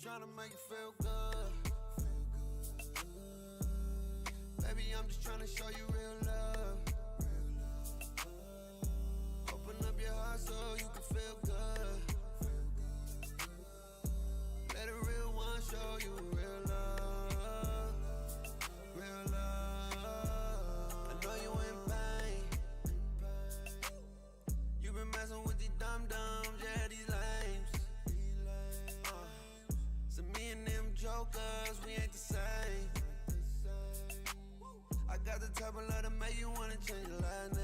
trying to make you feel good. Baby, I'm just trying to show you real love. Open up your heart so you can feel good. Let a real one show you real love. Real love. I know you in pain. You been messing with these dum-dums, yeah, these lames. So me and them jokers, we ain't the same. I got the type of love to make you wanna change your last name.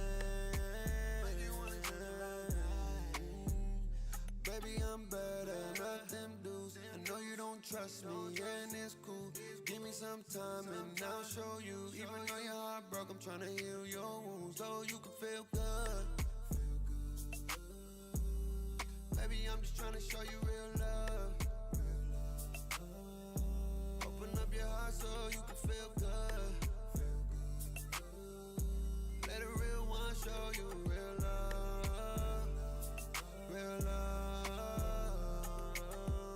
Baby, I'm better, not them dudes. I know you don't trust me, and it's cool. Give me some time and I'll show you. Even though your heart broke, I'm trying to heal your wounds so you can feel good. Baby, I'm just trying to show you real love. Open up your heart so you can feel good. Let a real one show you real love. Real love.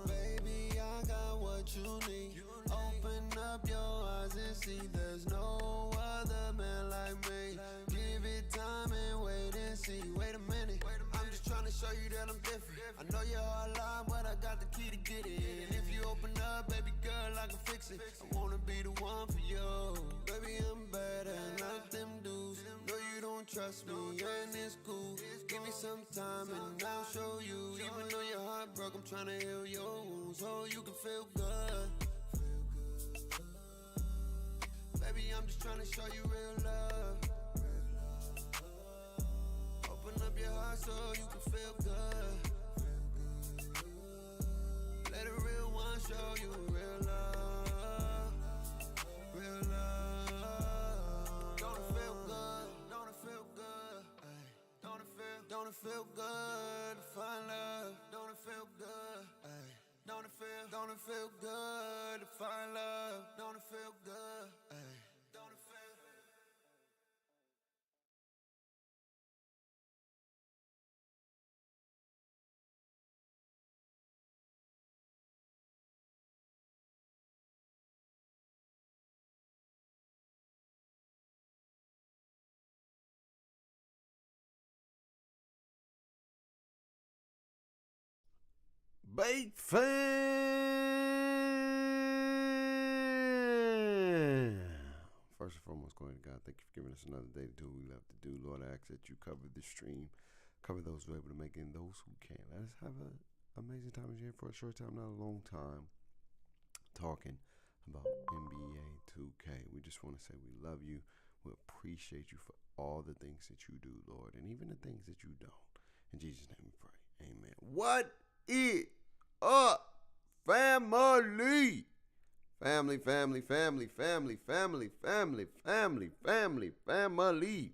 Baby, I got what you need. Open up your eyes and see there's no other man like me. Give it time and wait and see. Wait a minute, I'm just trying to show you that I'm different. I know you're hard line, but I got the key to get it. And if you open up, baby girl, I can fix it. I wanna be the one for you. Baby, I'm better, not them dudes. No, you don't trust me, and it's cool. Give me some time and I'll show you. Even though your heart broke, I'm trying to heal your wounds so you can feel good. Baby, I'm just trying to show you real love. Open up your heart so you can feel good. Let a real one show you real love. Real love. Don't it feel good? Don't it feel good? Ay. Don't it feel good to find love? Don't it feel good? Ay. Don't it feel good to find love? Don't it feel good? Ay. Don't it feel Bait fan. First and foremost, glory to God. Thank you for giving us another day to do what we love to do. Lord, I ask that you cover the stream, cover those who are able to make it, and those who can't. Let us have an amazing time here for a short time, not a long time, talking about NBA 2K. We just want to say we love you. We appreciate you for all the things that you do, Lord, and even the things that you don't. In Jesus' name we pray. Amen. What is up, family? Family, family, family, family, family, family, family, family, family.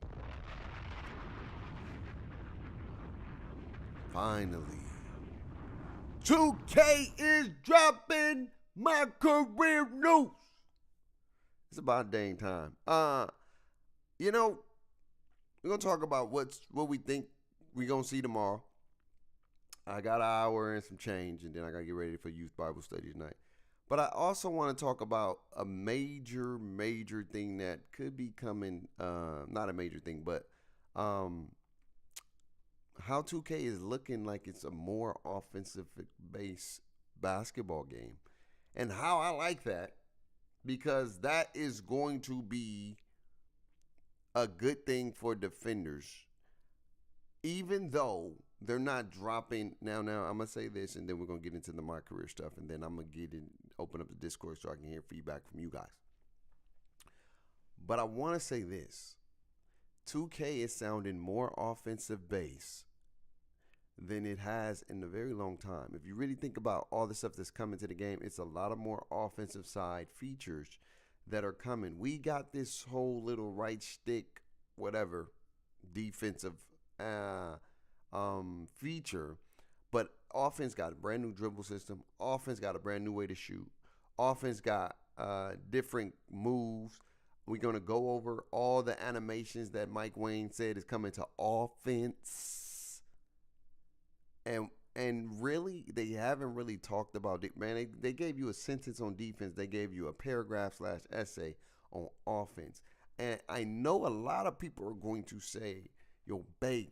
Finally, 2K is dropping my career news. It's about dang time. You know, we're gonna talk about what we think we're gonna see tomorrow. I got an hour and some change, and then I gotta get ready for youth Bible study tonight. But I also want to talk about a major thing that could be coming. Not a major thing, but how 2K is looking like it's a more offensive-based basketball game, and how I like that, because that is going to be a good thing for defenders, even though they're not dropping. Now, I'm going to say this, and then we're going to get into the my career stuff, and then I'm going to open up the Discord so I can hear feedback from you guys. But I want to say this. 2K is sounding more offensive base than it has in a very long time. If you really think about all the stuff that's coming to the game, it's a lot of more offensive side features that are coming. We got this whole little right stick, whatever, defensive feature, but offense got a brand new dribble system. Offense got a brand new way to shoot. Offense got different moves. We're going to go over all the animations that Mike Wayne said is coming to offense. And And really, they haven't really talked about it, man. They gave you a sentence on defense. They gave you a paragraph slash essay on offense. And I know a lot of people are going to say, yo, babe,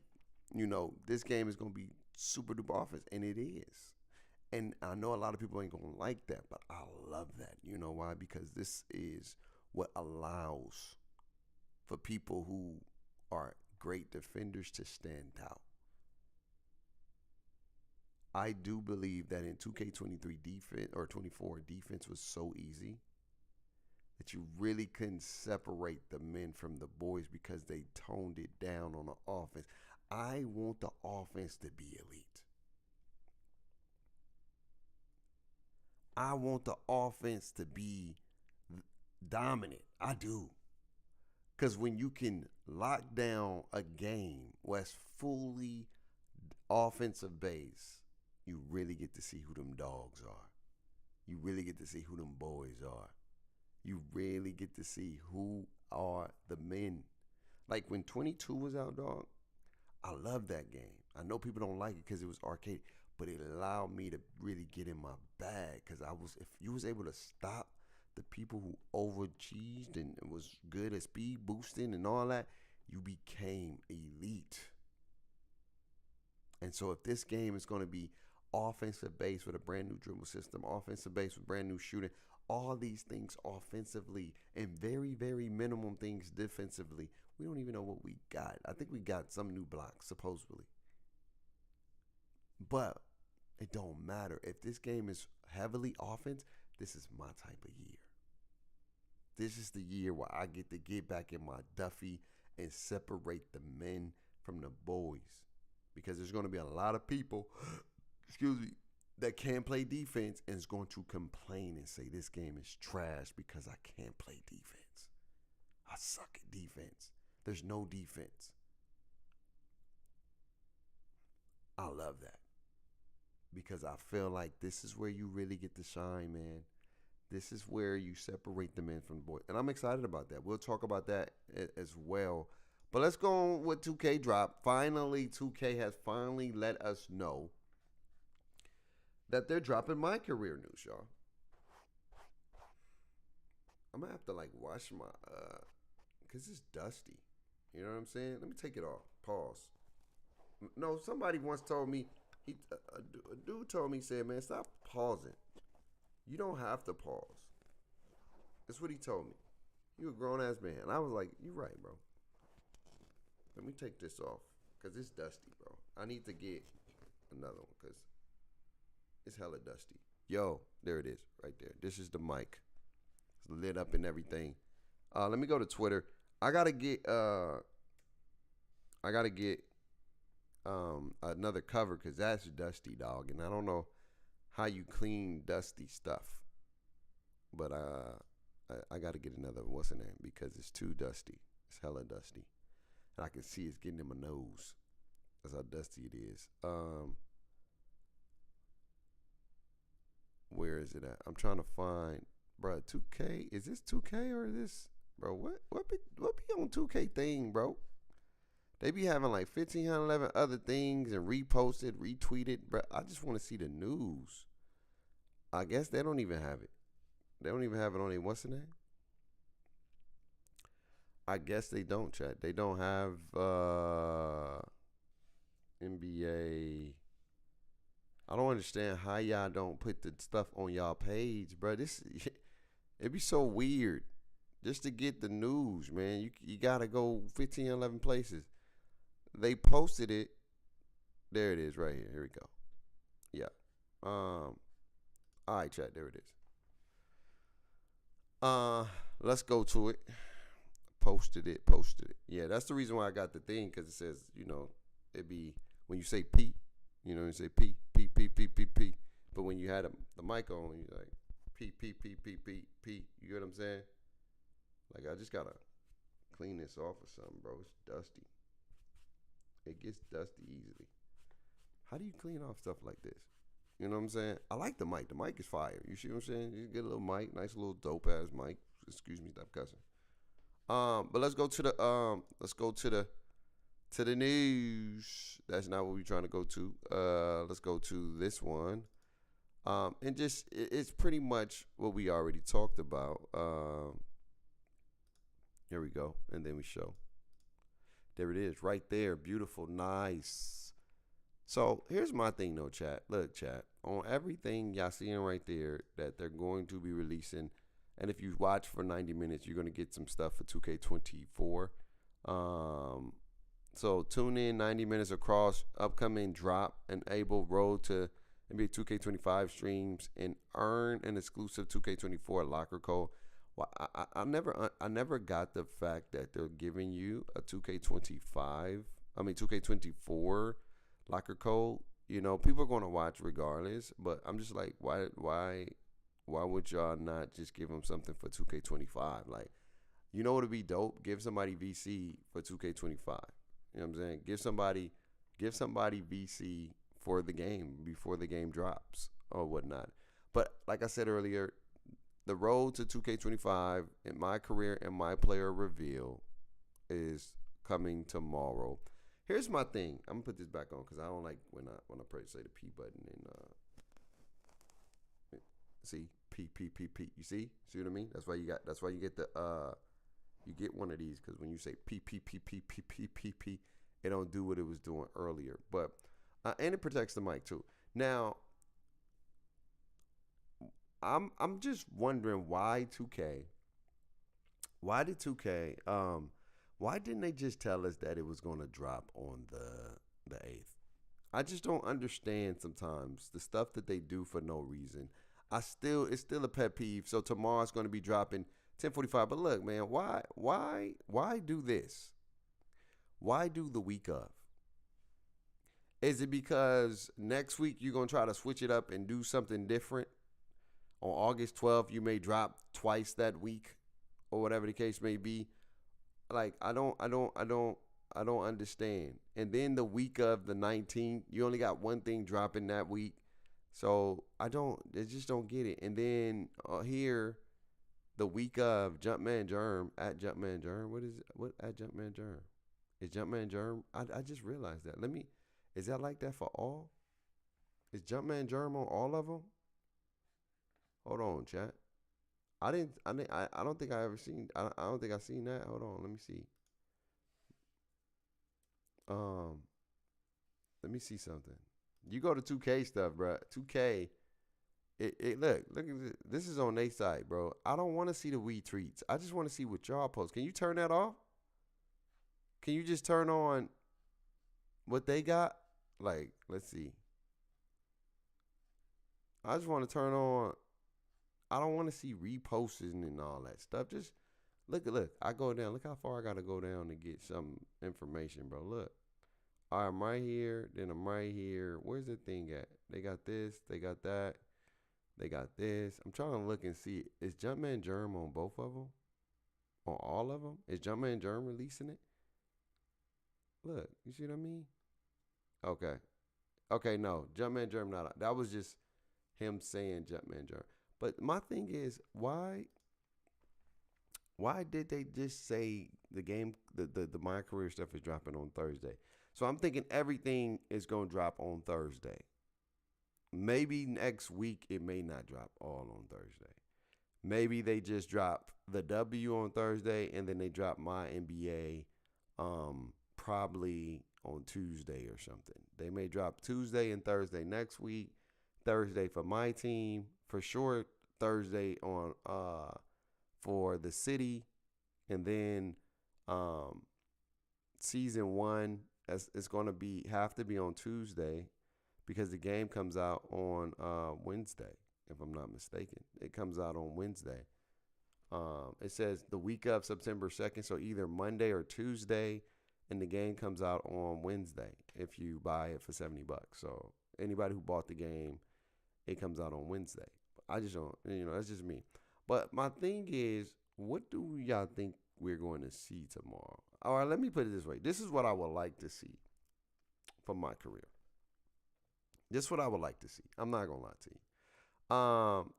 this game is going to be super duper offense. And it is. And I know a lot of people ain't going to like that, but I love that. You know why? Because this is what allows for people who are great defenders to stand out. I do believe that in 2K23 defense or 24 defense was so easy that you really couldn't separate the men from the boys because they toned it down on the offense. I want the offense to be elite. I want the offense to be dominant. I do. Because when you can lock down a game where it's fully offensive base, you really get to see who them dogs are. You really get to see who them boys are. You really get to see who are the men. Like when 22 was out, dog, I love that game. I know people don't like it because it was arcade, but it allowed me to really get in my bag because if you was able to stop the people who overcheesed and was good at speed boosting and all that, you became elite. And so if this game is going to be offensive base with a brand new dribble system, offensive base with brand new shooting, all these things offensively and very, very minimum things defensively, we don't even know what we got. I think we got some new blocks, supposedly. But it don't matter. If this game is heavily offense, this is my type of year. This is the year where I get to get back in my Duffy and separate the men from the boys. Because there's going to be a lot of people, that can't play defense and is going to complain and say this game is trash because I can't play defense. I suck at defense. There's no defense. I love that. Because I feel like this is where you really get to shine, man. This is where you separate the men from the boys. And I'm excited about that. We'll talk about that as well. But let's go on with 2K drop. Finally, 2K has finally let us know that they're dropping my career news, y'all. I'm going to have to wash my, because it's dusty. You know what I'm saying? Let me take it off. Pause. No, somebody once told me, a dude told me, said, man, stop pausing. You don't have to pause. That's what he told me. You a grown-ass man. And I was like, you're right, bro. Let me take this off because it's dusty, bro. I need to get another one because it's hella dusty. Yo, there it is right there. This is the mic. It's lit up and everything. Let me go to Twitter. I gotta get another cover because that's dusty, dog. And I don't know how you clean dusty stuff. But I gotta get another, what's the name? Because it's too dusty. It's hella dusty. And I can see it's getting in my nose. That's how dusty it is. Where is it at? I'm trying to find, bro. 2K. Is this 2K or is this, bro? What be on 2K thing, bro? They be having 1,511 other things and reposted, retweeted, bro. I just want to see the news. I guess they don't even have it. They don't even have it on their, what's the name? I guess they don't, chat. They don't have NBA. I don't understand how y'all don't put the stuff on y'all page, bro. It'd be so weird just to get the news, man. You got to go 15, 11 places. They posted it. There it is right here. Here we go. Yeah. All right, chat. There it is. Let's go to it. Posted it. Yeah, that's the reason why I got the thing, because it says, it'd be when you say P, you say P. But when you had the mic on, you're like P. You get what I'm saying? I just gotta clean this off or something, bro. It's dusty. It gets dusty easily. How do you clean off stuff like this? You know what I'm saying? I like the mic. The mic is fire. You see what I'm saying? You get a little mic, nice little dope ass mic. Excuse me, stop cussing. But let's go to the to the news. That's not what we're trying to go to. Let's go to this one. And just it's pretty much what we already talked about. Here we go, and then we show. There it is, right there. Beautiful, nice. So here's my thing, though, chat. Look, chat. On everything y'all seeing right there that they're going to be releasing, and if you watch for 90 minutes, you're going to get some stuff for 2K24. So tune in 90 minutes across upcoming drop, enable road to NBA 2K25 streams, and earn an exclusive 2K24 locker code. Well, I never got the fact that they're giving you a 2K24 locker code. You know, people are going to watch regardless, but I'm just like, why would y'all not just give them something for 2K25? Like, you know what would be dope? Give somebody VC for 2K25. You know what I'm saying? Give somebody VC for the game before the game drops or whatnot. But like I said earlier, the road to 2K25 in my career and my player reveal is coming tomorrow. Here's my thing. I'm gonna put this back on because I don't like when I say the P button and see P. You see what I mean? That's why you get the you get one of these because when you say P, it don't do what it was doing earlier. But and it protects the mic too. Now, I'm just wondering why 2K. Why did 2K? Why didn't they just tell us that it was going to drop on the 8th? I just don't understand sometimes the stuff that they do for no reason. It's still a pet peeve. So tomorrow it's going to be dropping 10:45. But look, man, why do this? Why do the week of? Is it because next week you're going to try to switch it up and do something different? On August 12th, you may drop twice that week or whatever the case may be. Like, I don't understand. And then the week of the 19th, you only got one thing dropping that week. So I just don't get it. And then here, the week of Jumpman Germ at Jumpman Germ. What is it? What at Jumpman Germ? Is Jumpman Germ? I just realized that. Is that like that for all? Is Jumpman Germ on all of them? Hold on, chat. I don't think I ever seen. I don't think I seen that. Hold on, let me see. Let me see something. You go to 2K stuff, bro. 2K. Look at this. This is on their site, bro. I don't want to see the Wii treats. I just want to see what y'all post. Can you turn that off? Can you just turn on what they got? Like, let's see. I just want to turn on. I don't want to see reposting and all that stuff. Just look. I go down. Look how far I got to go down to get some information, bro. Look. All right, I'm right here. Then I'm right here. Where's the thing at? They got this. They got that. They got this. I'm trying to look and see. Is Jumpman Germ on both of them? On all of them? Is Jumpman Germ releasing it? Look. You see what I mean? Okay. Okay, no. Jumpman Germ not. That was just him saying Jumpman Germ. But my thing is, why did they just say the game, the My Career stuff is dropping on Thursday? So I'm thinking everything is going to drop on Thursday. Maybe next week it may not drop all on Thursday. Maybe they just drop the W on Thursday and then they drop My NBA probably on Tuesday or something. They may drop Tuesday and Thursday next week. Thursday for my team. For sure, Thursday on for the city, and then season 1 it's going to have to be on Tuesday because the game comes out on Wednesday, if I'm not mistaken. It comes out on Wednesday. It says the week of September 2nd, so either Monday or Tuesday, and the game comes out on Wednesday if you buy it for $70. So anybody who bought the game, it comes out on Wednesday. I just don't, that's just me. But my thing is, what do y'all think we're going to see tomorrow? All right, let me put it this way. This is what I would like to see from my career. This is what I would like to see. I'm not going to lie to you.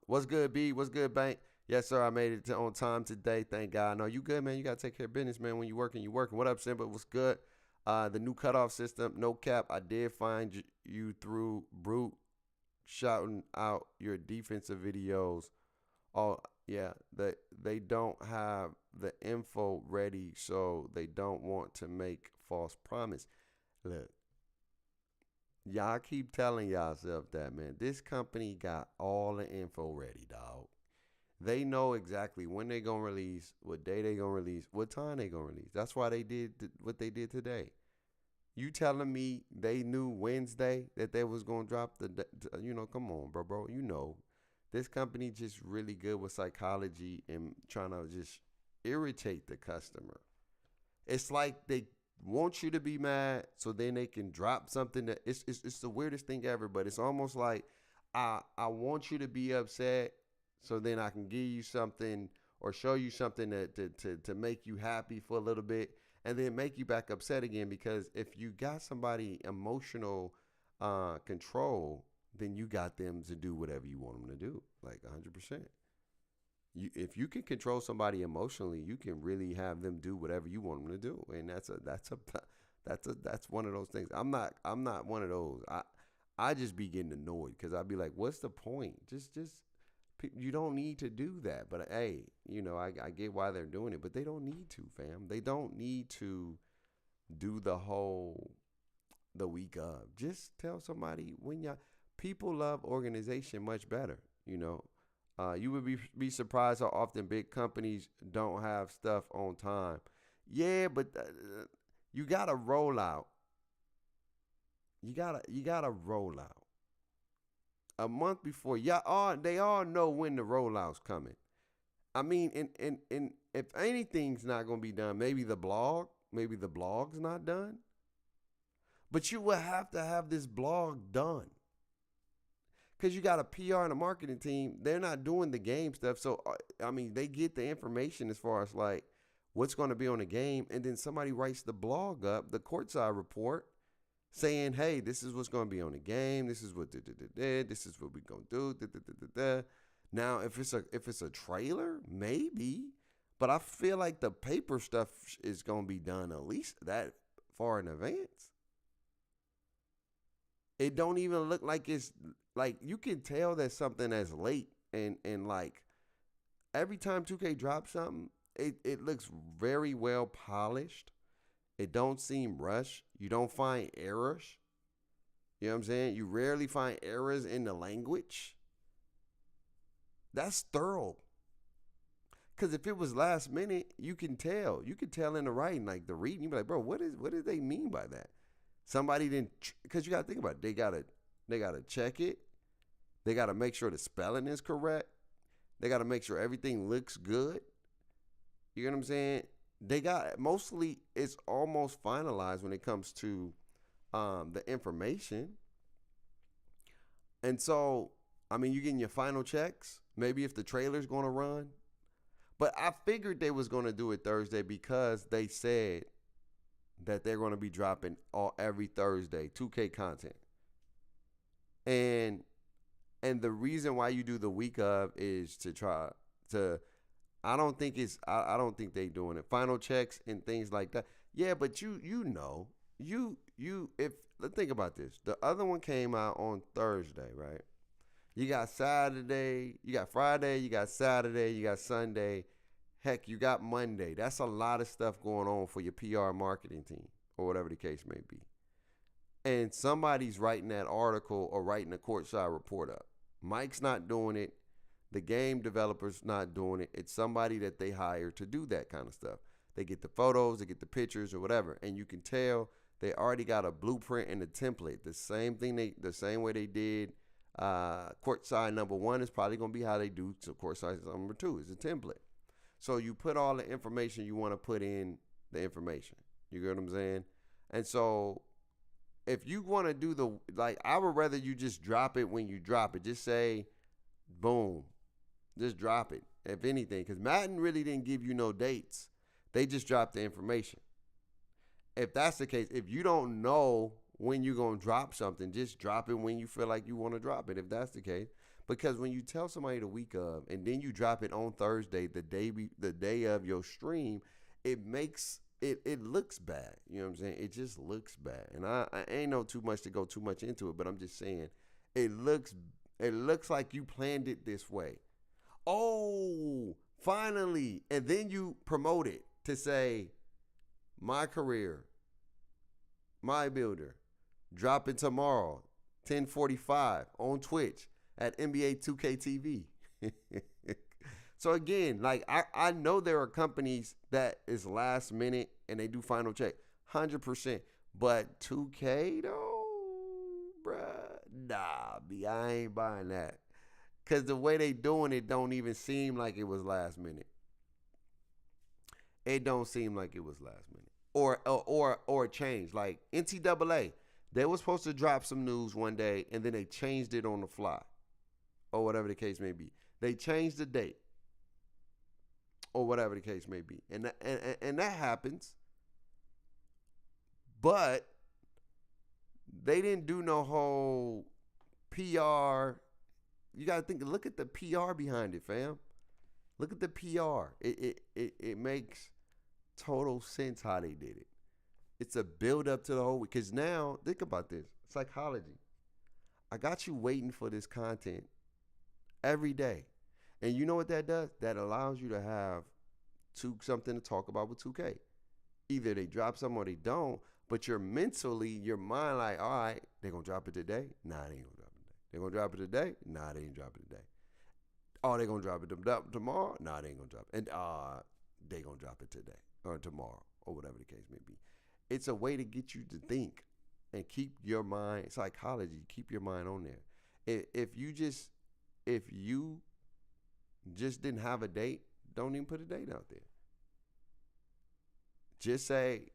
What's good, B? What's good, Bank? Yes, sir. I made it on time today. Thank God. No, you good, man. You got to take care of business, man. When you working, you working. What up, Simba? What's good? The new cutoff system, no cap. I did find you through Brute shouting out your defensive videos. Oh yeah, they don't have the info ready, so they don't want to make false promise. Look, y'all keep telling yourself that, man. This company got all the info ready, dog. They know exactly when they gonna release, what day they gonna release, what time they gonna release. That's why they did what they did today. You telling me they knew Wednesday that they was gonna drop come on, bro. You know, this company just really good with psychology and trying to just irritate the customer. It's like they want you to be mad so then they can drop something that it's the weirdest thing ever, but it's almost like I want you to be upset so then I can give you something or show you something to make you happy for a little bit and then make you back upset again, because if you got somebody emotional control, then you got them to do whatever you want them to do, like 100%. If you can control somebody emotionally, you can really have them do whatever you want them to do, and that's one of those things. I'm not one of those. I just be getting annoyed because I'd be like, what's the point? Just you don't need to do that. But hey, I get why they're doing it, but they don't need to, fam. They don't need to do the week of. Just tell somebody when y'all. People love organization much better, You would be surprised how often big companies don't have stuff on time. Yeah, but you gotta roll out. You gotta roll out a month before. They all know when the rollout's coming. I mean, and if anything's not gonna be done, maybe the blog's not done. But you will have to have this blog done. Because you got a PR and a marketing team. They're not doing the game stuff. So, they get the information as far as like what's going to be on the game. And then somebody writes the blog up, the courtside report, saying, hey, this is what's going to be on the game. This is what this is what we're going to do. Now, if it's a trailer, maybe. But I feel like the paper stuff is going to be done at least that far in advance. It don't even look like it's like you can tell that something that's late and like every time 2K drops something, it looks very well polished. It don't seem rushed. You don't find errors. You know what I'm saying? You rarely find errors in the language. That's thorough. Because if it was last minute, you can tell. You can tell in the writing, like the reading. You be like, bro, what did they mean by that? Somebody didn't, because you got to think about it. They gotta check it. They got to make sure the spelling is correct. They got to make sure everything looks good. You know what I'm saying? Mostly it's almost finalized when it comes to the information. And so, you're getting your final checks. Maybe if the trailer's going to run. But I figured they was going to do it Thursday because they said that they're going to be dropping every Thursday 2K content. And the reason why you do the week of is to try to I don't think they doing it. Final checks and things like that. Yeah, but let's think about this. The other one came out on Thursday, right? You got Saturday, you got Friday, you got Saturday, you got Sunday. Heck, you got Monday. That's a lot of stuff going on for your PR marketing team or whatever the case may be. And somebody's writing that article or writing a courtside report up. Mike's not doing it. The game developer's not doing it. It's somebody that they hire to do that kind of stuff. They get the photos, they get the pictures or whatever. And you can tell they already got a blueprint and a template. The same way they did courtside number 1 is probably going to be how they do to courtside number 2. It's a template. So you put all the information you want to put in the information. You get what I'm saying? And so if you want to do I would rather you just drop it when you drop it. Just say, boom, just drop it, if anything. Because Madden really didn't give you no dates. They just dropped the information. If that's the case, if you don't know when you're going to drop something, just drop it when you feel like you want to drop it, if that's the case. Because when you tell somebody the week of and then you drop it on Thursday, the day of your stream, it makes it looks bad. You know what I'm saying? It just looks bad. And I ain't know too much to go too much into it, but I'm just saying it looks like you planned it this way. Oh, finally. And then you promote it to say my career, my builder, dropping tomorrow, 10:45 on Twitch at NBA 2K TV. So again, like I know there are companies that is last minute and they do final check, 100%. But 2K though, bruh, nah, B, I ain't buying that. Cause the way they doing it don't even seem like it was last minute. It don't seem like it was last minute. Or change. Like NCAA, they were supposed to drop some news one day and then they changed it on the fly. Or whatever the case may be. They changed the date. Or whatever the case may be. And that happens. But they didn't do no whole PR. You gotta think, look at the PR behind it, fam. Look at the PR. It makes total sense how they did it. It's a build up to the whole, because now think about this. Psychology. I got you waiting for this content every day. And you know what that does? That allows you to have something to talk about with 2K. Either they drop something or they don't, but you're mentally, your mind like, all right, they gonna drop it today? Nah, they ain't gonna drop it today. They gonna drop it today? Nah, they ain't drop it today. Oh, they gonna drop it tomorrow? Nah, they ain't gonna drop it. And they gonna drop it today or tomorrow or whatever the case may be. It's a way to get you to think and keep your mind, psychology, keep your mind on there. If you just didn't have a date, don't even put a date out there. Just say,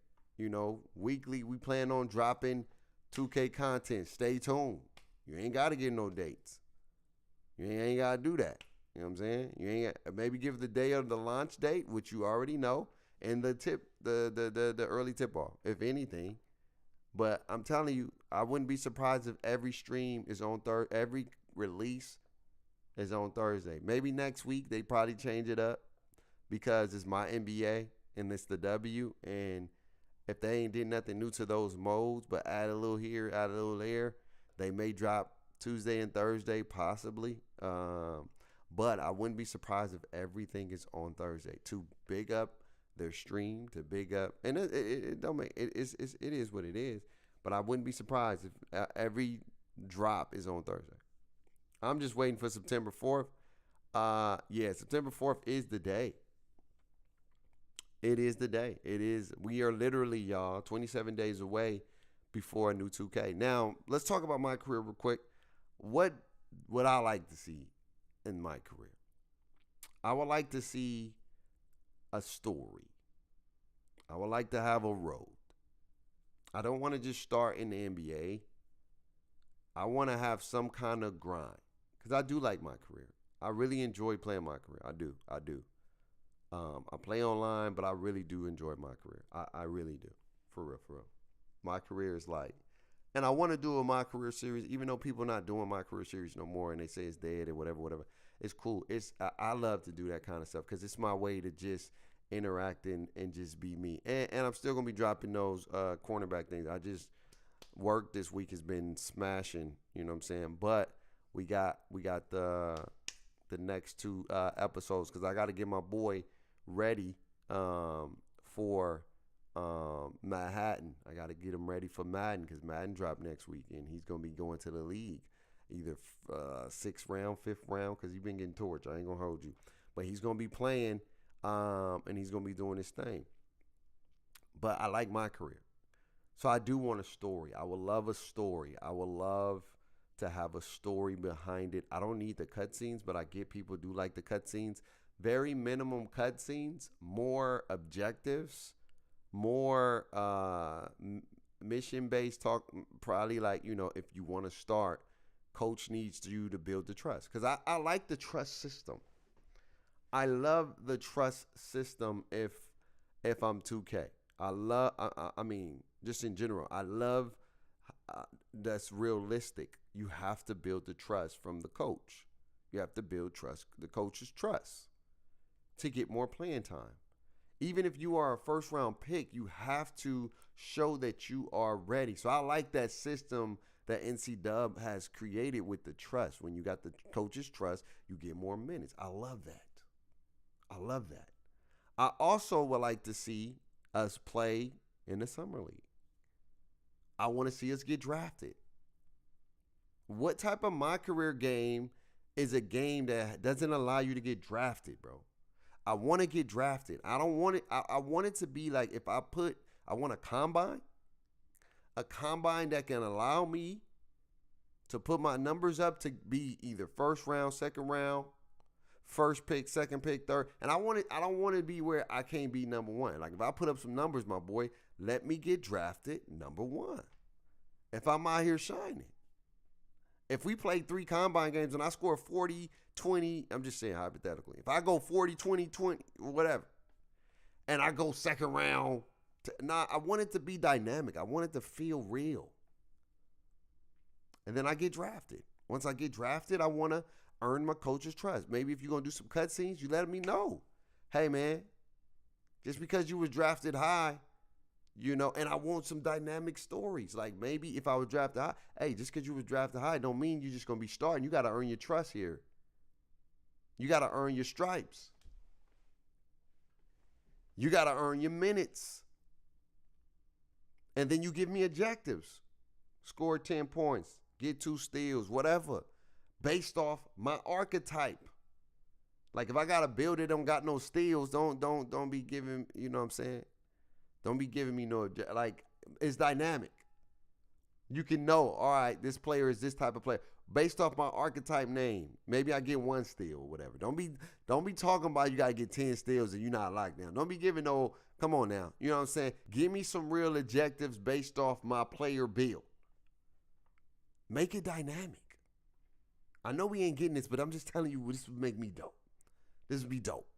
weekly we plan on dropping 2K content. Stay tuned. You ain't got to get no dates. You ain't got to do that. You know what I'm saying? You ain't maybe give the day of the launch date, which you already know, and the early tip off, if anything. But I'm telling you, I wouldn't be surprised if every stream is on every release is on Thursday. Maybe next week they probably change it up because it's my NBA and it's the W. And if they ain't did nothing new to those modes, but add a little here, add a little there, they may drop Tuesday and Thursday possibly. But I wouldn't be surprised if everything is on Thursday to big up their stream, to big up, and it don't make it is what it is. But I wouldn't be surprised if every drop is on Thursday. I'm just waiting for September 4th. September 4th is the day. It is the day. It is. We are literally, y'all, 27 days away before a new 2K. Now, let's talk about my career real quick. What would I like to see in my career? I would like to see a story. I would like to have a road. I don't want to just start in the NBA. I want to have some kind of grind because I do like my career. I really enjoy playing my career. I do. I play online, but I really do enjoy my career. I really do. For real. My career is like, and I want to do a My Career series, even though people are not doing My Career series no more and they say it's dead or whatever. It's cool. I love to do that kind of stuff because it's my way to just interact and just be me. And I'm still going to be dropping those cornerback things. I just work this week has been smashing, you know what I'm saying? But we got the next two episodes because I got to get my boy ready for Manhattan. I got to get him ready for Madden because Madden dropped next week and he's going to be going to the league either 6th round, 5th round because he's been getting torched. I ain't going to hold you. But he's going to be playing and he's going to be doing his thing. But I like my career. So I do want a story. I would love a story. I would love to have a story behind it. I don't need the cutscenes, but I get people do like the cutscenes. Very minimum cutscenes, more objectives, more mission-based talk. Probably like, if you want to start, coach needs you to build the trust. Because I like the trust system. I love the trust system if I'm 2K. I mean, just in general, I love that's realistic. You have to build the trust from the coach. You have to build trust, the coach's trust to get more playing time. Even if you are a first round pick, you have to show that you are ready. So I like that system that NC Dub has created with the trust. When you got the coach's trust, you get more minutes. I love that. I love that. I also would like to see us play in the summer league. I want to see us get drafted. What type of my career game is a game that doesn't allow you to get drafted, bro? I want to get drafted. I don't want it. I want it to be like if I want a combine that can allow me to put my numbers up to be either first round, second round, first pick, second pick, third. And I don't want to be where I can't be number one. Like if I put up some numbers, my boy, let me get drafted number one. If I'm out here shining. If we play 3 combine games and I score 40, 20, I'm just saying hypothetically. If I go 40, 20, 20, whatever, and I go second round, I want it to be dynamic. I want it to feel real. And then I get drafted. Once I get drafted, I want to earn my coach's trust. Maybe if you're going to do some cutscenes, you let me know. Hey, man, just because you was drafted high, you know, and I want some dynamic stories. Like maybe if I was drafted high, hey, just because you was drafted high don't mean you're just going to be starting. You got to earn your trust here. You got to earn your stripes. You got to earn your minutes. And then you give me objectives. Score 10 points. Get 2 steals, whatever. Based off my archetype. Like if I got to build it, don't got no steals, don't be giving, you know what I'm saying? Don't be giving me no, like, it's dynamic. You can know, all right, this player is this type of player. Based off my archetype name, maybe I get 1 steal or whatever. Don't be talking about you got to get 10 steals and you're not locked down. Don't be giving no, come on now. You know what I'm saying? Give me some real objectives based off my player build. Make it dynamic. I know we ain't getting this, but I'm just telling you, this would make me dope. This would be dope.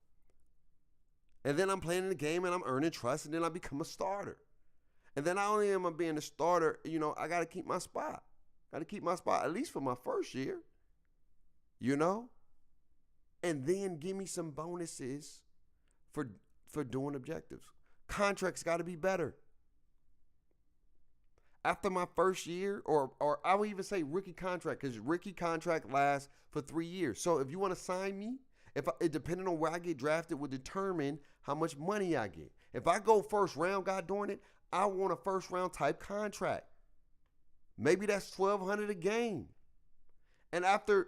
And then I'm playing in the game and I'm earning trust and then I become a starter. And then not only am I being a starter, you know, I got to keep my spot. Got to keep my spot at least for my first year, you know? And then give me some bonuses for doing objectives. Contracts got to be better. After my first year, or I would even say rookie contract, because rookie contract lasts for 3 years. So if you want to sign me, depending on where I get drafted will determine how much money I get. If I go first round, God darn it, I want a first round type contract. Maybe that's $1,200 a game. And after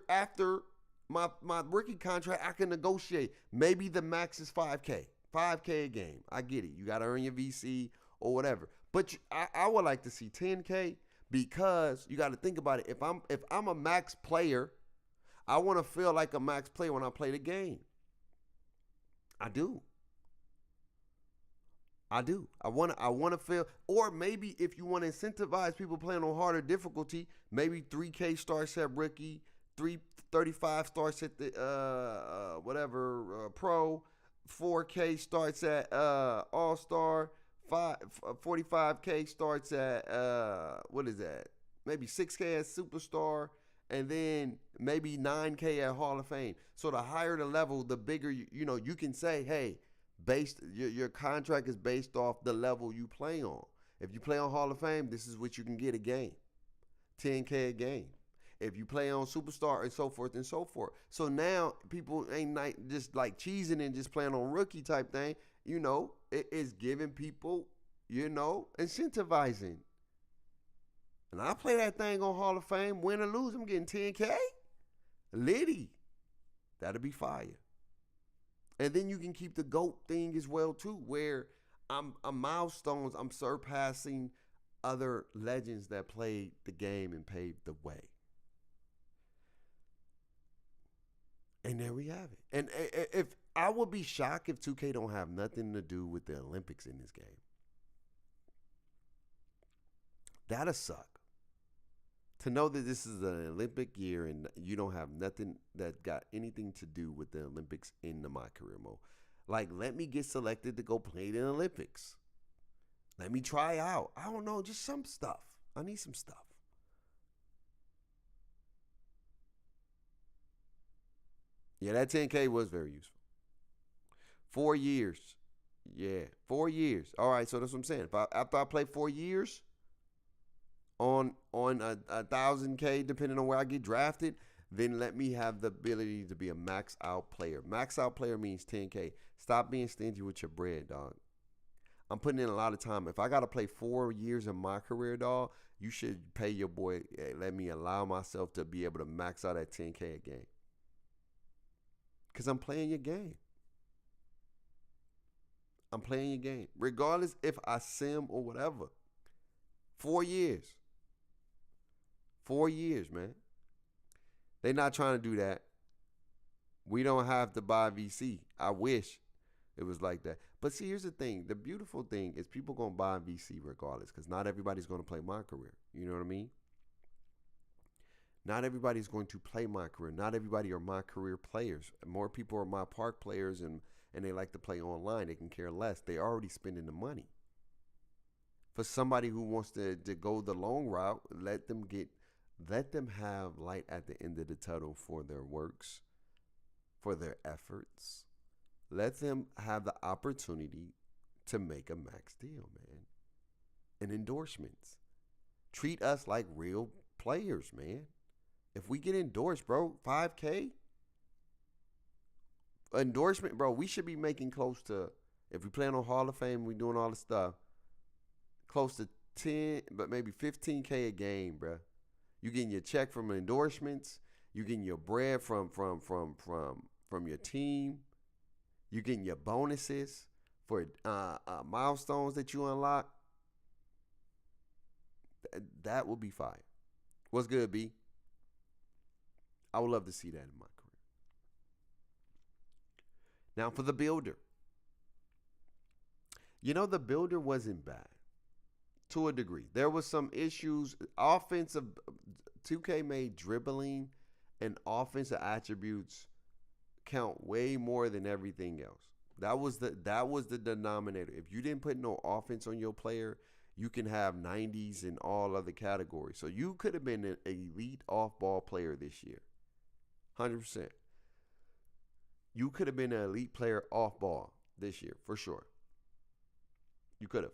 my rookie contract, I can negotiate. Maybe the max is $5K a game. I get it. You got to earn your VC or whatever. But I would like to see $10K because you got to think about it. If I'm a max player, I want to feel like a max player when I play the game. I do. I want to feel, or maybe if you want to incentivize people playing on harder difficulty, maybe 3K starts at rookie, 335 starts at the pro, 4K starts at all-star, 45K starts at what is that? Maybe 6K at superstar, and then maybe 9K at Hall of Fame. So the higher the level, the bigger you can say, hey, your contract is based off the level you play on. If you play on Hall of Fame, this is what you can get a game. $10K a game. If you play on Superstar and so forth and so forth. So now people ain't just like cheesing and just playing on rookie type thing. You know, it is giving people, incentivizing. And I play that thing on Hall of Fame, win or lose, I'm getting $10K. Liddy. That'll be fire. And then you can keep the GOAT thing as well, too, where I'm milestones, I'm surpassing other legends that played the game and paved the way. And there we have it. And if I would be shocked if 2K don't have nothing to do with the Olympics in this game. That'll suck. To know that this is an Olympic year and you don't have nothing that got anything to do with the Olympics in the My Career mode. Like, let me get selected to go play the Olympics. Let me try out. I don't know, just some stuff. I need some stuff. Yeah, that 10K was very useful. 4 years. Yeah, 4 years. All right, so that's what I'm saying. If after I play 4 years on a 1,000K, depending on where I get drafted, then let me have the ability to be a max out player. Max out player means 10K. Stop being stingy with your bread, dog. I'm putting in a lot of time. If I got to play 4 years in my career, dog, you should pay your boy. Let me allow myself to be able to max out at 10K a game. Because I'm playing your game. I'm playing your game. Regardless if I sim or whatever. 4 years. 4 years, man. They not trying to do that. We don't have to buy VC. I wish it was like that. But see, here's the thing. The beautiful thing is people going to buy VC regardless because not everybody's going to play my career. You know what I mean? Not everybody's going to play my career. Not everybody are my career players. More people are my park players and they like to play online. They can care less. They already spending the money. For somebody who wants to go the long route, let them have light at the end of the tunnel for their works, for their efforts. Let them have the opportunity to make a max deal, man. And endorsements. Treat us like real players, man. If we get endorsed, bro, 5K endorsement, bro, we should be making close to, if we plan on Hall of Fame, we doing all the stuff, close to 10, but maybe 15K a game, bro. You getting your check from endorsements. You getting your bread from your team. You getting your bonuses for milestones that you unlock. That would be fire. What's good, B? I would love to see that in my career. Now for the builder. The builder wasn't bad to a degree. There was some issues. Offensive 2K made dribbling and offensive attributes count way more than everything else. That was the denominator. If you didn't put no offense on your player, you can have 90s in all other categories. So you could have been an elite off-ball player this year. 100%. You could have been an elite player off-ball this year, for sure. You could have.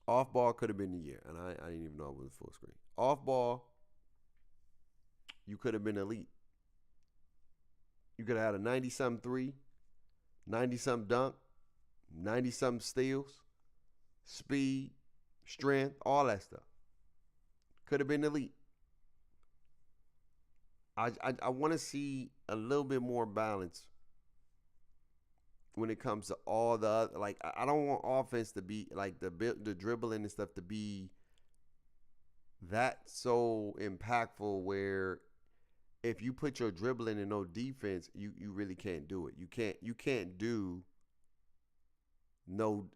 Off-ball could have been the year, and I didn't even know it was full screen. Off-ball, you could have been elite. You could have had a 90-something 3, 90-something dunk, 90-something steals, speed, strength, all that stuff. Could have been elite. I want to see a little bit more balance when it comes to all the other, like, I don't want offense to be like the dribbling and stuff to be that so impactful where if you put your dribbling in no defense, you really can't do it. You can't do no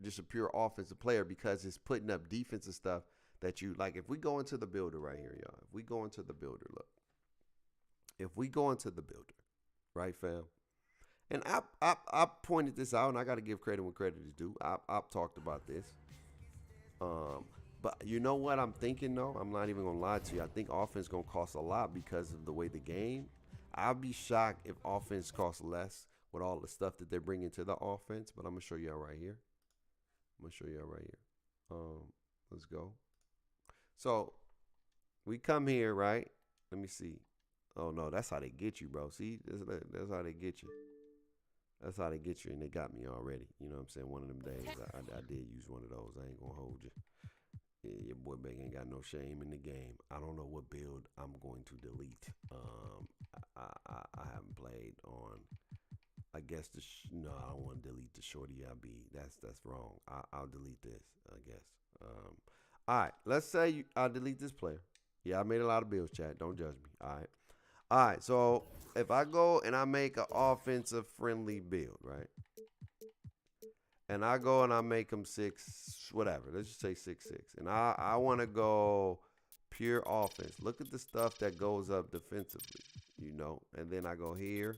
just a pure offensive player because it's putting up defensive stuff that you like. If we go into the builder right here, y'all. If we go into the builder, look. If we go into the builder, right, fam? And I pointed this out, and I got to give credit when credit is due. I've talked about this. But you know what I'm thinking, though? I'm not even going to lie to you. I think offense going to cost a lot because of the way the game. I'll be shocked if offense costs less with all the stuff that they're bringing to the offense. But I'm going to show y'all right here. Let's go. So we come here, right? Let me see. Oh, no, that's how they get you, bro. See, that's how they get you. That's how they get you, and they got me already. You know what I'm saying? One of them days, I did use one of those. I ain't going to hold you. Yeah, your boy Big ain't got no shame in the game. I don't know what build I'm going to delete. I haven't played on, I guess, no, I don't want to delete the Shorty IB. That's wrong. I'll delete this, I guess. All right, let's say I'll delete this player. Yeah, I made a lot of builds, chat. Don't judge me. All right, so if I go and I make an offensive friendly build, right? And I go and I make them 6, whatever. Let's just say 6'6". And I want to go pure offense. Look at the stuff that goes up defensively, And then I go here.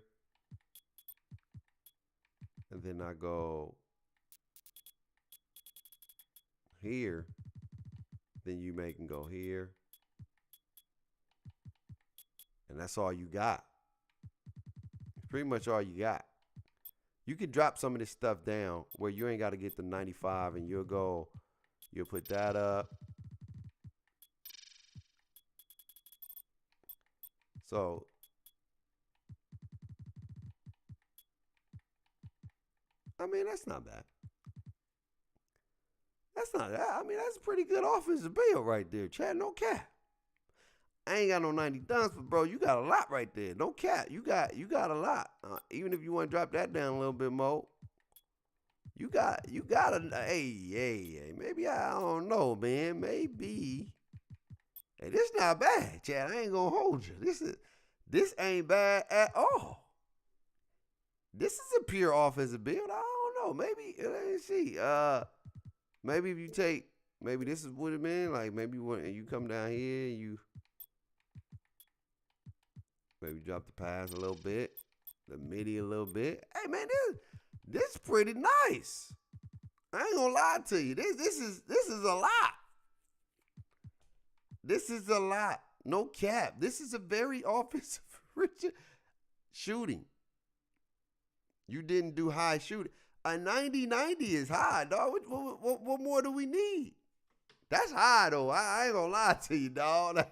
And then I go here. Then you make them go here. And that's all you got. It's pretty much all you got. You could drop some of this stuff down where you ain't got to get the 95, and you'll put that up. So I mean, that's not bad. That's not that. I mean, that's a pretty good offensive build right there, Chad. No cap. I ain't got no 90 dunks, but bro, you got a lot right there. No cap. You got a lot. Even if you want to drop that down a little bit more, you got a hey. Maybe I don't know, man. Maybe. Hey, this not bad, Chad. I ain't gonna hold you. This ain't bad at all. This is a pure offensive build. I don't know. Maybe let me see. Maybe if you take, maybe this is what it been like. Maybe when you come down here, you maybe drop the pass a little bit, the midi a little bit. Hey man, this is pretty nice. I ain't gonna lie to you. This is a lot. This is a lot. No cap. This is a very offensive shooting. You didn't do high shooting. A 90-90 is high, dog. What more do we need? That's high, though. I ain't gonna lie to you, dog.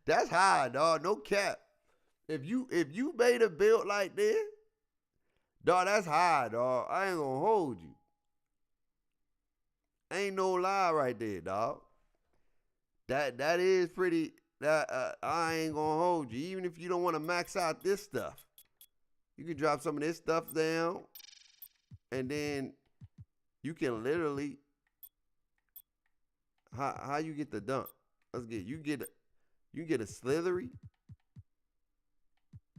That's high, dog. No cap. If you made a build like this, dog, that's high, dog. I ain't gonna hold you. Ain't no lie right there, dog. That is pretty. I ain't gonna hold you. Even if you don't want to max out this stuff, you can drop some of this stuff down, and then you can literally how you get the dunk. Let's get you get a slithery.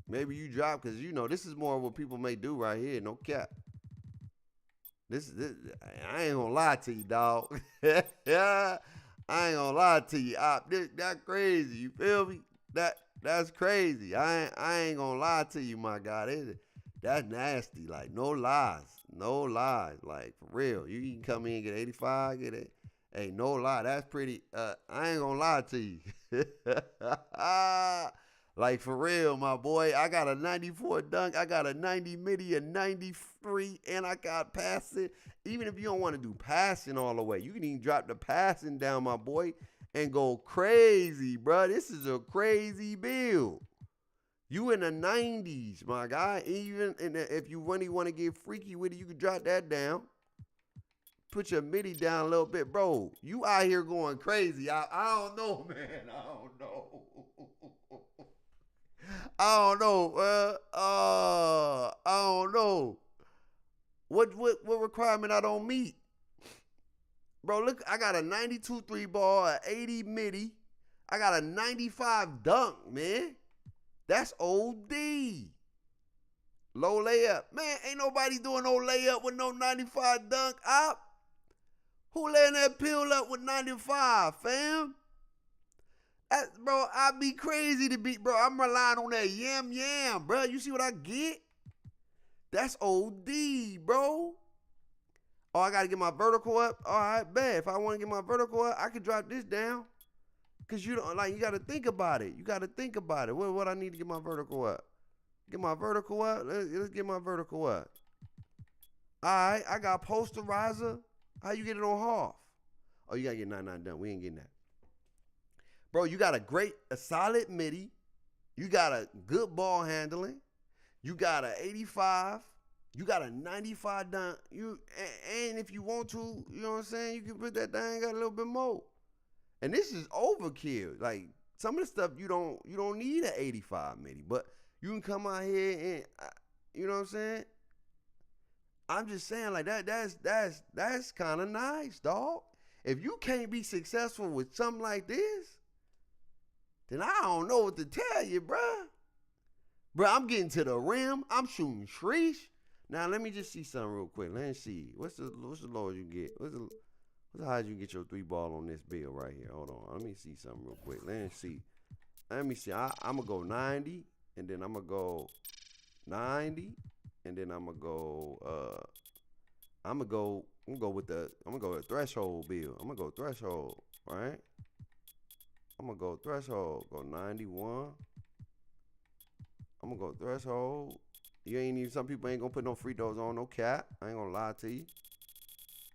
Maybe you drop because this is more of what people may do right here. No cap. This I ain't gonna lie to you, dog. Yeah, I ain't gonna lie to you. That's crazy. You feel me? That's crazy. I ain't gonna lie to you, my guy. That's nasty. Like no lies. Like for real. You can come in and get 85, get it. Hey, no lie. That's pretty. I ain't gonna lie to you. Like for real, my boy. I got a 94 dunk. I got a 90 midi, a 93, and I got passing. Even if you don't want to do passing all the way, you can even drop the passing down, my boy, and go crazy, bro. This is a crazy build. You in the 90s, my guy. Even if you really want to get freaky with it, you can drop that down. Put your midi down a little bit, bro. You out here going crazy. I don't know, man. I don't know. I don't know. I don't know. What requirement I don't meet? Bro, look, I got a 92 3 ball, a 80 midi. I got a 95 dunk, man. That's OD. Low layup. Man, ain't nobody doing no layup with no 95 dunk up. Who laying that pill up with 95, fam? Bro, I'd be crazy to be, bro. I'm relying on that yam, bro. You see what I get? That's OD, bro. Oh, I got to get my vertical up? All right, bet. If I want to get my vertical up, I could drop this down. Because you got to think about it. You got to think about it. What I need to get my vertical up? Get my vertical up? Let's get my vertical up. All right, I got posterizer. How you get it on half? Oh, you got to get 99 done. We ain't getting that. Bro, you got a solid midi. You got a good ball handling. You got a 85. You got a 95 dunk. And if you want to, you know what I'm saying, you can put that thing a little bit more. And this is overkill. Like some of the stuff you don't need an 85 midi, but you can come out here and you know what I'm saying? I'm just saying like that's kind of nice, dog. If you can't be successful with something like this, then I don't know what to tell you, bruh. Bruh, I'm getting to the rim. I'm shooting shreesh. Now, let me just see something real quick. Let me see. What's the lowest you get? What's the highest you get your 3 ball on this bill right here? Hold on. Let me see something real quick. Let me see. I'm going to go 90, and then I'm going to go 90, and then I'm going to go with a threshold bill. I'm going to go threshold, right? I'm going to go threshold, go 91. I'm going to go threshold, You ain't even. Some people ain't gonna put no free throws on. No cap. I ain't gonna lie to you.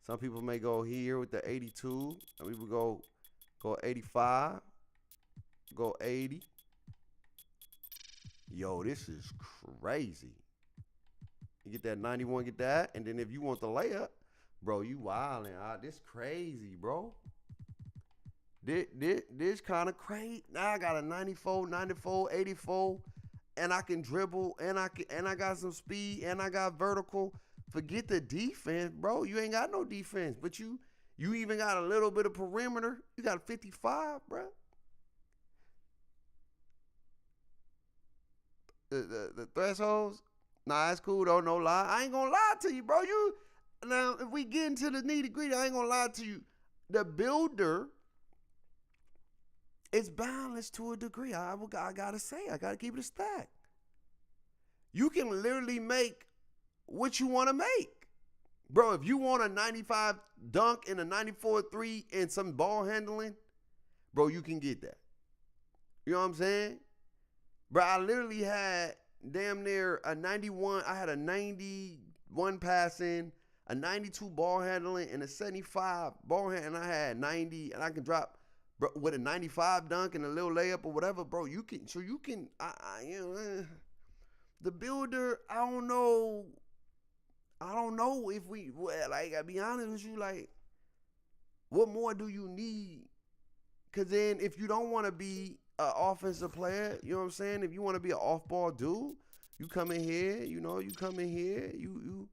Some people may go here with the 82. Some people go 85. Go 80. Yo, this is crazy. You get that 91, get that, and then if you want the layup, bro, you wildin'. This crazy, bro. This kind of crazy. Now I got a 94, 94, 84, and I can dribble, and I got some speed, and I got vertical. Forget the defense, bro. You ain't got no defense, but you even got a little bit of perimeter. You got a 55, bro. The thresholds, nah, that's cool though. No lie, I ain't gonna lie to you, bro. Now if we get into the nitty gritty, I ain't gonna lie to you. The builder is balanced to a degree. I gotta say, I gotta keep it a stack. You can literally make what you want to make, bro. If you want a 95 dunk and a 94 3 and some ball handling, bro, you can get that. You know what I'm saying? Bro, I literally had damn near a 91. I had a 91 passing, a 92 ball handling, and a 75 ball handling. And I had 90, and I can drop, bro, with a 95 dunk and a little layup or whatever, bro. You can, the builder, I don't know if we, like, I'll be honest with you, like, what more do you need? Because then if you don't want to be an offensive player, you know what I'm saying? If you want to be an off-ball dude, you come in here, you come in here, you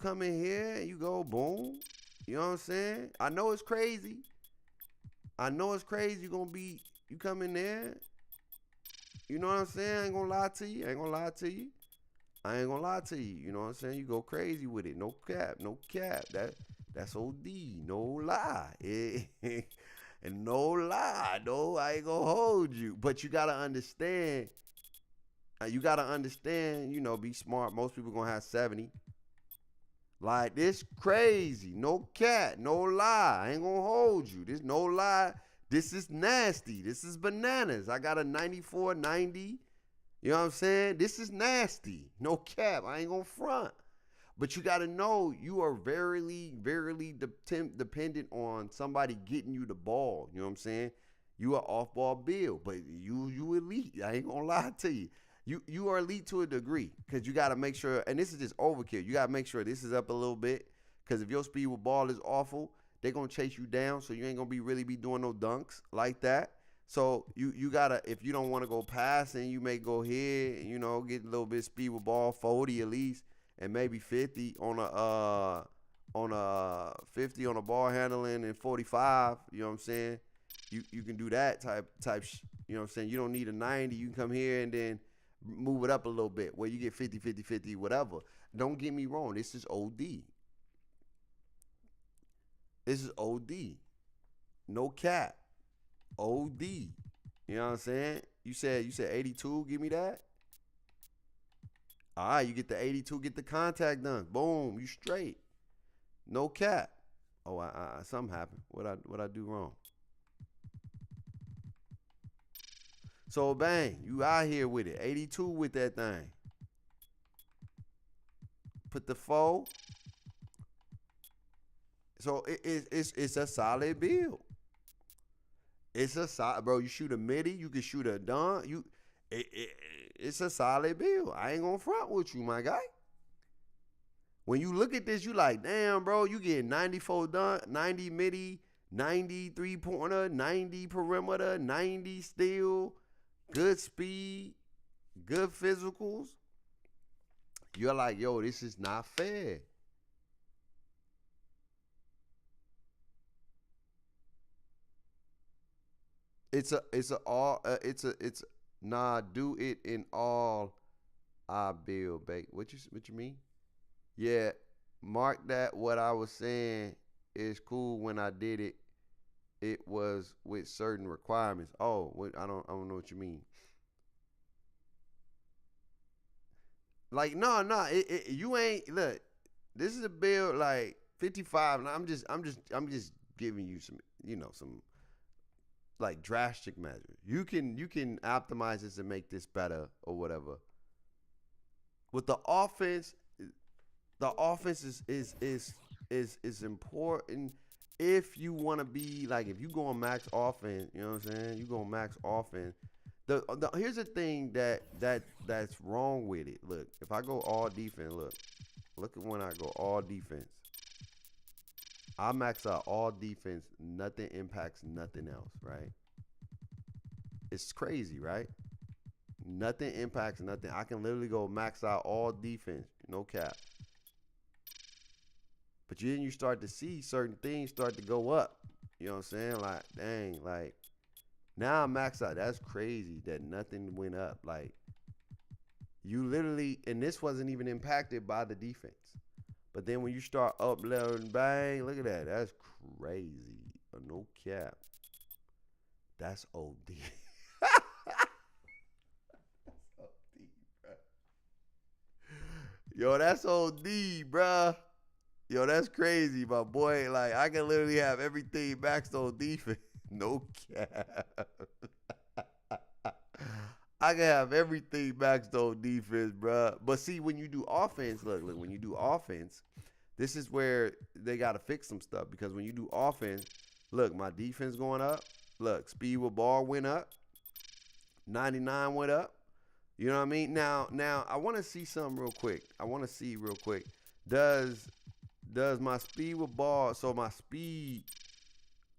come in here and you go boom. You know what I'm saying? I know it's crazy. You come in there. You know what I'm saying? I ain't gonna lie to you. You know what I'm saying? You go crazy with it. No cap. That's OD. No lie. And no lie, no, I ain't gonna hold you. But you gotta understand. Be smart. Most people gonna have 70. Like, this crazy. No cat, no lie. I ain't gonna hold you. This no lie. This is nasty. This is bananas. I got a 94, 90. You know what I'm saying? This is nasty. No cap. I ain't gonna front. But you got to know you are very, very dependent on somebody getting you the ball. You know what I'm saying? You are off-ball build, but you elite. I ain't going to lie to you. You are elite to a degree because you got to make sure, and this is just overkill. You got to make sure this is up a little bit because if your speed with ball is awful, they're going to chase you down, so you ain't going to really be doing no dunks like that. So you got to, if you don't want to go passing, you may go here, get a little bit of speed with ball, 40 at least. And maybe 50 on a 50 on a ball handling and 45. You know what I'm saying? You can do that type. You know what I'm saying? You don't need a 90. You can come here and then move it up a little bit where you get 50, 50, 50, whatever. Don't get me wrong. This is OD. No cap. OD. You know what I'm saying? You said 82. Give me that. All right, you get the 82, get the contact done. Boom, you straight. No cap. Oh, something happened. What I do wrong? So bang, you out here with it. 82 with that thing. Put the 4. So it's a solid build. It's a solid, bro. You shoot a midi, you can shoot a dunk. It's a solid build. I ain't gonna front with you, my guy. When you look at this, you like, damn, bro, you get 94 dunk, 90 midi, 90 3-pointer, 90 perimeter, 90 steal, good speed, good physicals. You're like, yo, this is not fair. Do it in all I build, babe. What you mean? Yeah, mark that. What I was saying is cool. When I did it, it was with certain requirements. Oh, I don't know what you mean. Like, no, you ain't look. This is a build like 55, and I'm just giving you some like drastic measures. You can optimize this and make this better or whatever. with the offense is important if you want to be like if you go on max offense. You know what I'm saying? You go on max offense. Here's the thing that's wrong with it. Look, if I go all defense, look at when I go all defense. I max out all defense. Nothing impacts nothing else, right? It's crazy, right? Nothing impacts nothing. I can literally go max out all defense, no cap. But then you start to see certain things start to go up. You know what I'm saying? Like, dang, like now I'm max out. That's crazy that nothing went up. Like you literally, and this wasn't even impacted by the defense. But then when you start up leveling, bang, look at that. That's crazy. No cap. That's OD. Yo, that's OD, bruh. Yo, that's crazy, my boy. Like, I can literally have everything maxed on defense. No cap. I can have everything maxed on defense, bruh. But see, when you do offense, look, when you do offense, this is where they got to fix some stuff. Because when you do offense, look, my defense going up. Look, speed with ball went up. 99 went up. You know what I mean? Now I want to see something real quick. Does my speed with ball? So my speed,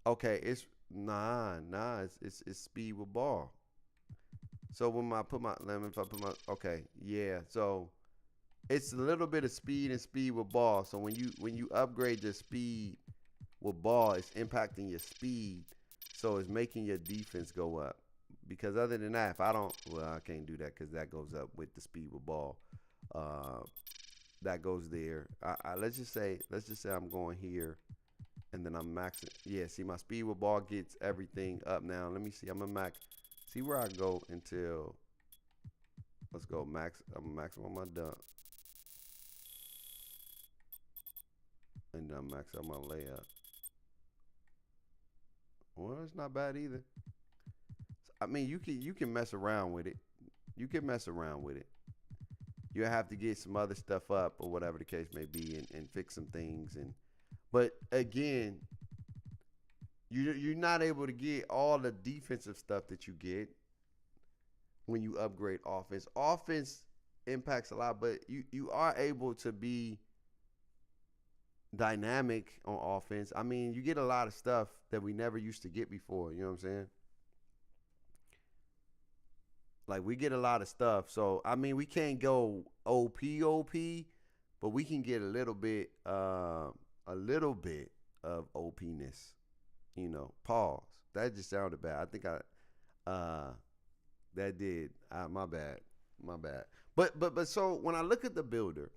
okay, it's it's speed with ball. So when I put my, okay, yeah. So it's a little bit of speed and speed with ball. So when you upgrade your speed with ball, it's impacting your speed. So it's making your defense go up. Because other than that, if I don't, well, I can't do that because that goes up with the speed with ball. That goes there. Let's just say I'm going here, and then I'm maxing. Yeah, see, my speed with ball gets everything up now. Let me see. I'm gonna max. See where I go until. Let's go max. I'm maxing on my dunk, and then I'm maxing on my layup. Well, it's not bad either. I mean, you can mess around with it. You have to get some other stuff up or whatever the case may be, and fix some things. But again, you're not able to get all the defensive stuff that you get when you upgrade offense. Offense impacts a lot, but you are able to be dynamic on offense. I mean, you get a lot of stuff that we never used to get before. You know what I'm saying? Like, we get a lot of stuff. So, I mean, we can't go OP, but we can get a little bit of OP-ness. You know, pause. That just sounded bad. I think that did. My bad. But so when I look at the builder,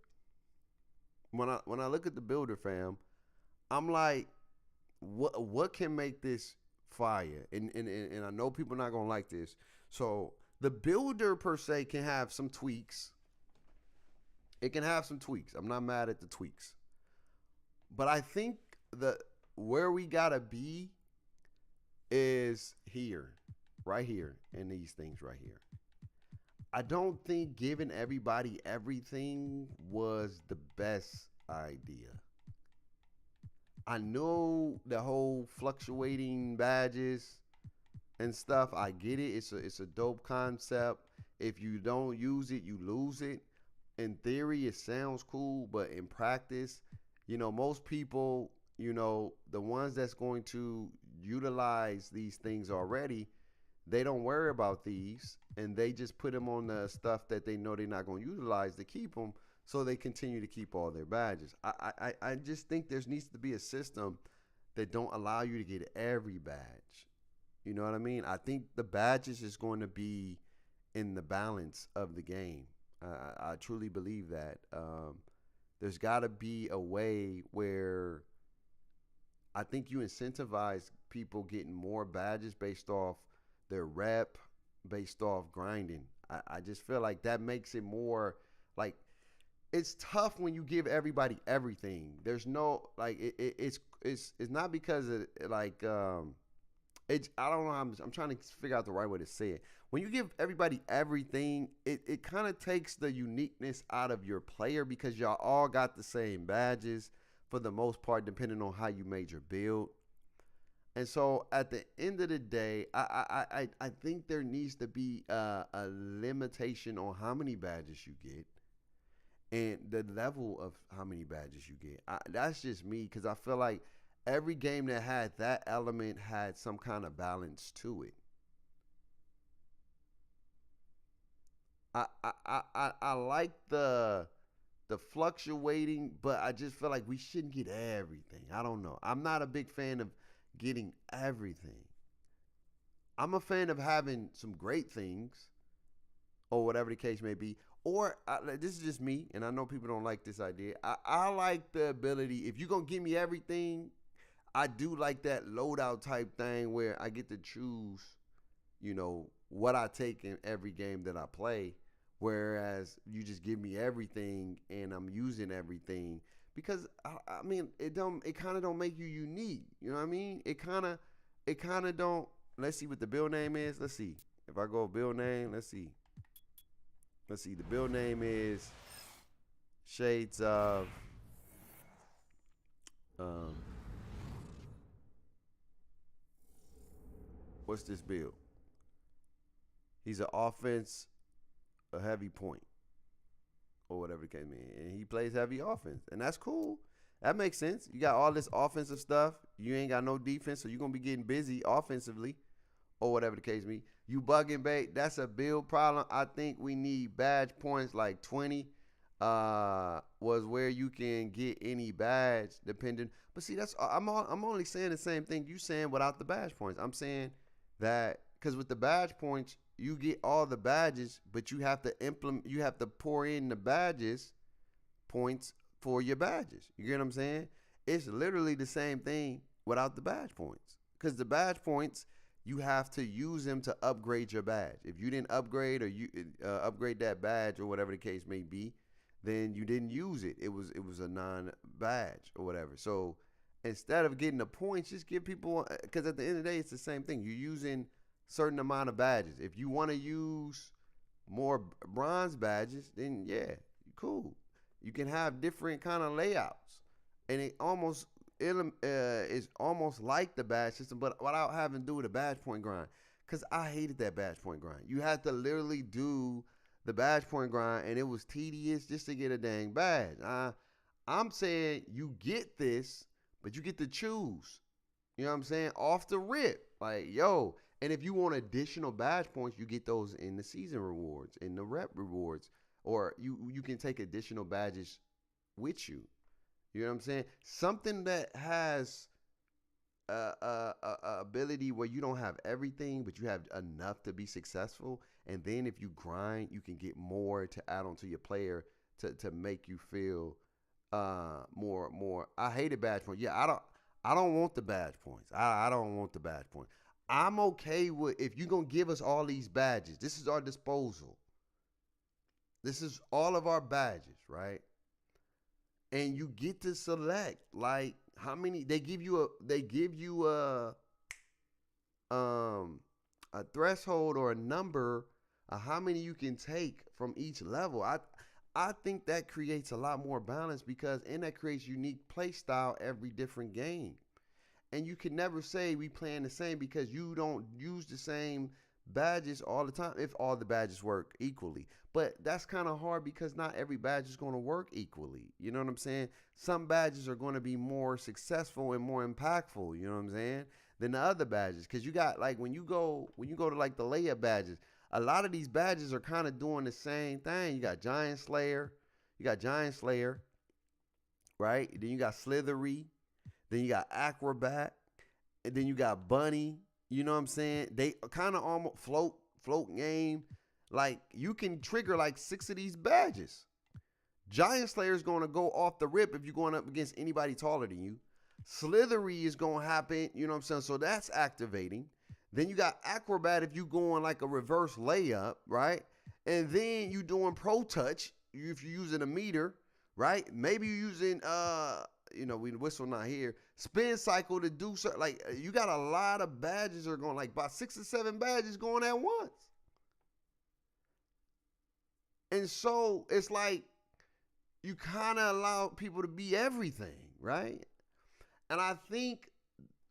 when I look at the builder, fam, I'm like, what can make this fire? And I know people are not gonna like this. So the builder per se can have some tweaks. It can have some tweaks. I'm not mad at the tweaks. But I think where we gotta be is here, right here, in these things right here. I don't think giving everybody everything was the best idea. I know the whole fluctuating badges and stuff. I get it. It's a dope concept. If you don't use it, you lose it. In theory, it sounds cool, but in practice, you know, most people, you know, the ones that's going to utilize these things already, they don't worry about these, and they just put them on the stuff that they know they're not going to utilize to keep them, so they continue to keep all their badges. I just think there needs to be a system that don't allow you to get every badge. You know what I mean? I think the badges is going to be in the balance of the game. I truly believe that. There's got to be a way where I think you incentivize people getting more badges based off their rep, based off grinding. I just feel like that makes it more like, it's tough when you give everybody everything. There's no, like, it's not because of, like, I don't know how I'm trying to figure out the right way to say it. When you give everybody everything, it kind of takes the uniqueness out of your player because y'all all got the same badges for the most part, depending on how you made your build. And so at the end of the day, I think there needs to be a limitation on how many badges you get and the level of how many badges you get. That's just me because I feel like every game that had that element had some kind of balance to it. I like the fluctuating, but I just feel like we shouldn't get everything. I don't know. I'm not a big fan of getting everything. I'm a fan of having some great things, or whatever the case may be. Or this is just me, and I know people don't like this idea. I like the ability. If you're gonna give me everything, I do like that loadout type thing where I get to choose, what I take in every game that I play. Whereas you just give me everything and I'm using everything because I mean it kind of don't make you unique. You know what I mean? It kind of don't. Let's see what the build name is. Let's see if I go build name. Let's see. The build name is Shades of um, what's this build? He's an offense, a heavy point, or whatever the case may be. And he plays heavy offense, and that's cool. That makes sense. You got all this offensive stuff. You ain't got no defense, so you're gonna be getting busy offensively, or whatever the case may be. You bugging bait. That's a build problem. I think we need badge points like 20. Was where you can get any badge depending. But see, I'm only saying the same thing you saying without the badge points. I'm saying that because with the badge points, you get all the badges, but you have to implement. You have to pour in the badges points for your badges. You get what I'm saying? It's literally the same thing without the badge points. Because the badge points, you have to use them to upgrade your badge. If you didn't upgrade or you upgrade that badge or whatever the case may be, then you didn't use it. It was a non-badge or whatever. So instead of getting the points, just give people, because at the end of the day, it's the same thing. You're using certain amount of badges. If you want to use more bronze badges, then yeah, cool. You can have different kind of layouts, and it almost is almost like the badge system, but without having to do the badge point grind. Cause I hated that badge point grind. You had to literally do the badge point grind, and it was tedious just to get a dang badge. I'm saying you get this, but you get to choose. You know what I'm saying? Off the rip, like yo. And if you want additional badge points, you get those in the season rewards, in the rep rewards, or you can take additional badges with you. You know what I'm saying? Something that has a ability where you don't have everything, but you have enough to be successful. And then if you grind, you can get more to add on to your player to make you feel more. I hated badge points. Yeah, I don't want the badge points. I don't want the badge points. I'm okay with if you're gonna give us all these badges. This is our disposal. This is all of our badges, right? And you get to select like how many they give you a threshold or a number of how many you can take from each level. I think that creates a lot more balance and that creates unique play style every different game. And you can never say we playing the same because you don't use the same badges all the time if all the badges work equally. But that's kind of hard because not every badge is going to work equally. You know what I'm saying? Some badges are going to be more successful and more impactful, you know what I'm saying, than the other badges. Because you got like when you go to like the layup badges, a lot of these badges are kind of doing the same thing. You got Giant Slayer, right? Then you got Slithery, then you got Acrobat, and then you got Bunny. You know what I'm saying? They kind of almost float game. Like you can trigger like 6 of these badges. Giant Slayer is going to go off the rip if you're going up against anybody taller than you. Slithery is going to happen. You know what I'm saying? So that's activating. Then you got Acrobat if you going like a reverse layup, right? And then you doing Pro Touch if you're using a meter, right? Maybe you're using we whistle not here. Spin cycle to do certain, like you got a lot of badges are going, like about 6 or 7 badges going at once. And so it's like you kind of allow people to be everything, right? And I think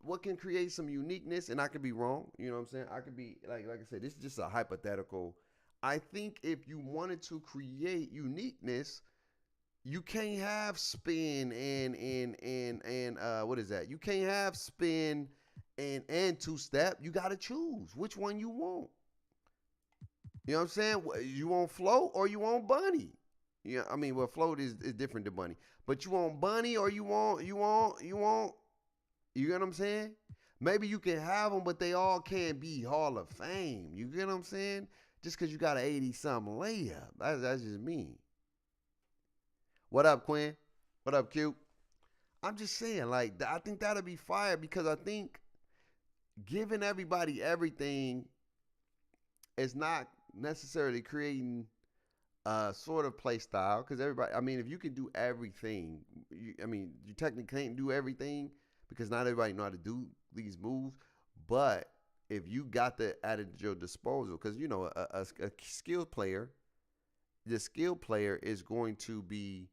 what can create some uniqueness, and I could be wrong, you know what I'm saying? I could be like I said, this is just a hypothetical. I think if you wanted to create uniqueness, you can't have spin and what is that? You can't have spin and two step. You got to choose which one you want. You know what I'm saying? You want float or you want bunny? Yeah, I mean, well, float is different than bunny, but you want bunny or you want. You get what I'm saying? Maybe you can have them, but they all can't be Hall of Fame. You get what I'm saying? Just because you got an 80-something layup. That's just me. What up, Quinn? What up, Q? I'm just saying, like, I think that'll be fire because I think giving everybody everything is not necessarily creating a sort of play style because everybody, I mean, if you can do everything, you technically can't do everything because not everybody know how to do these moves, but if you got that at your disposal, because, a skilled player, the skilled player is going to be,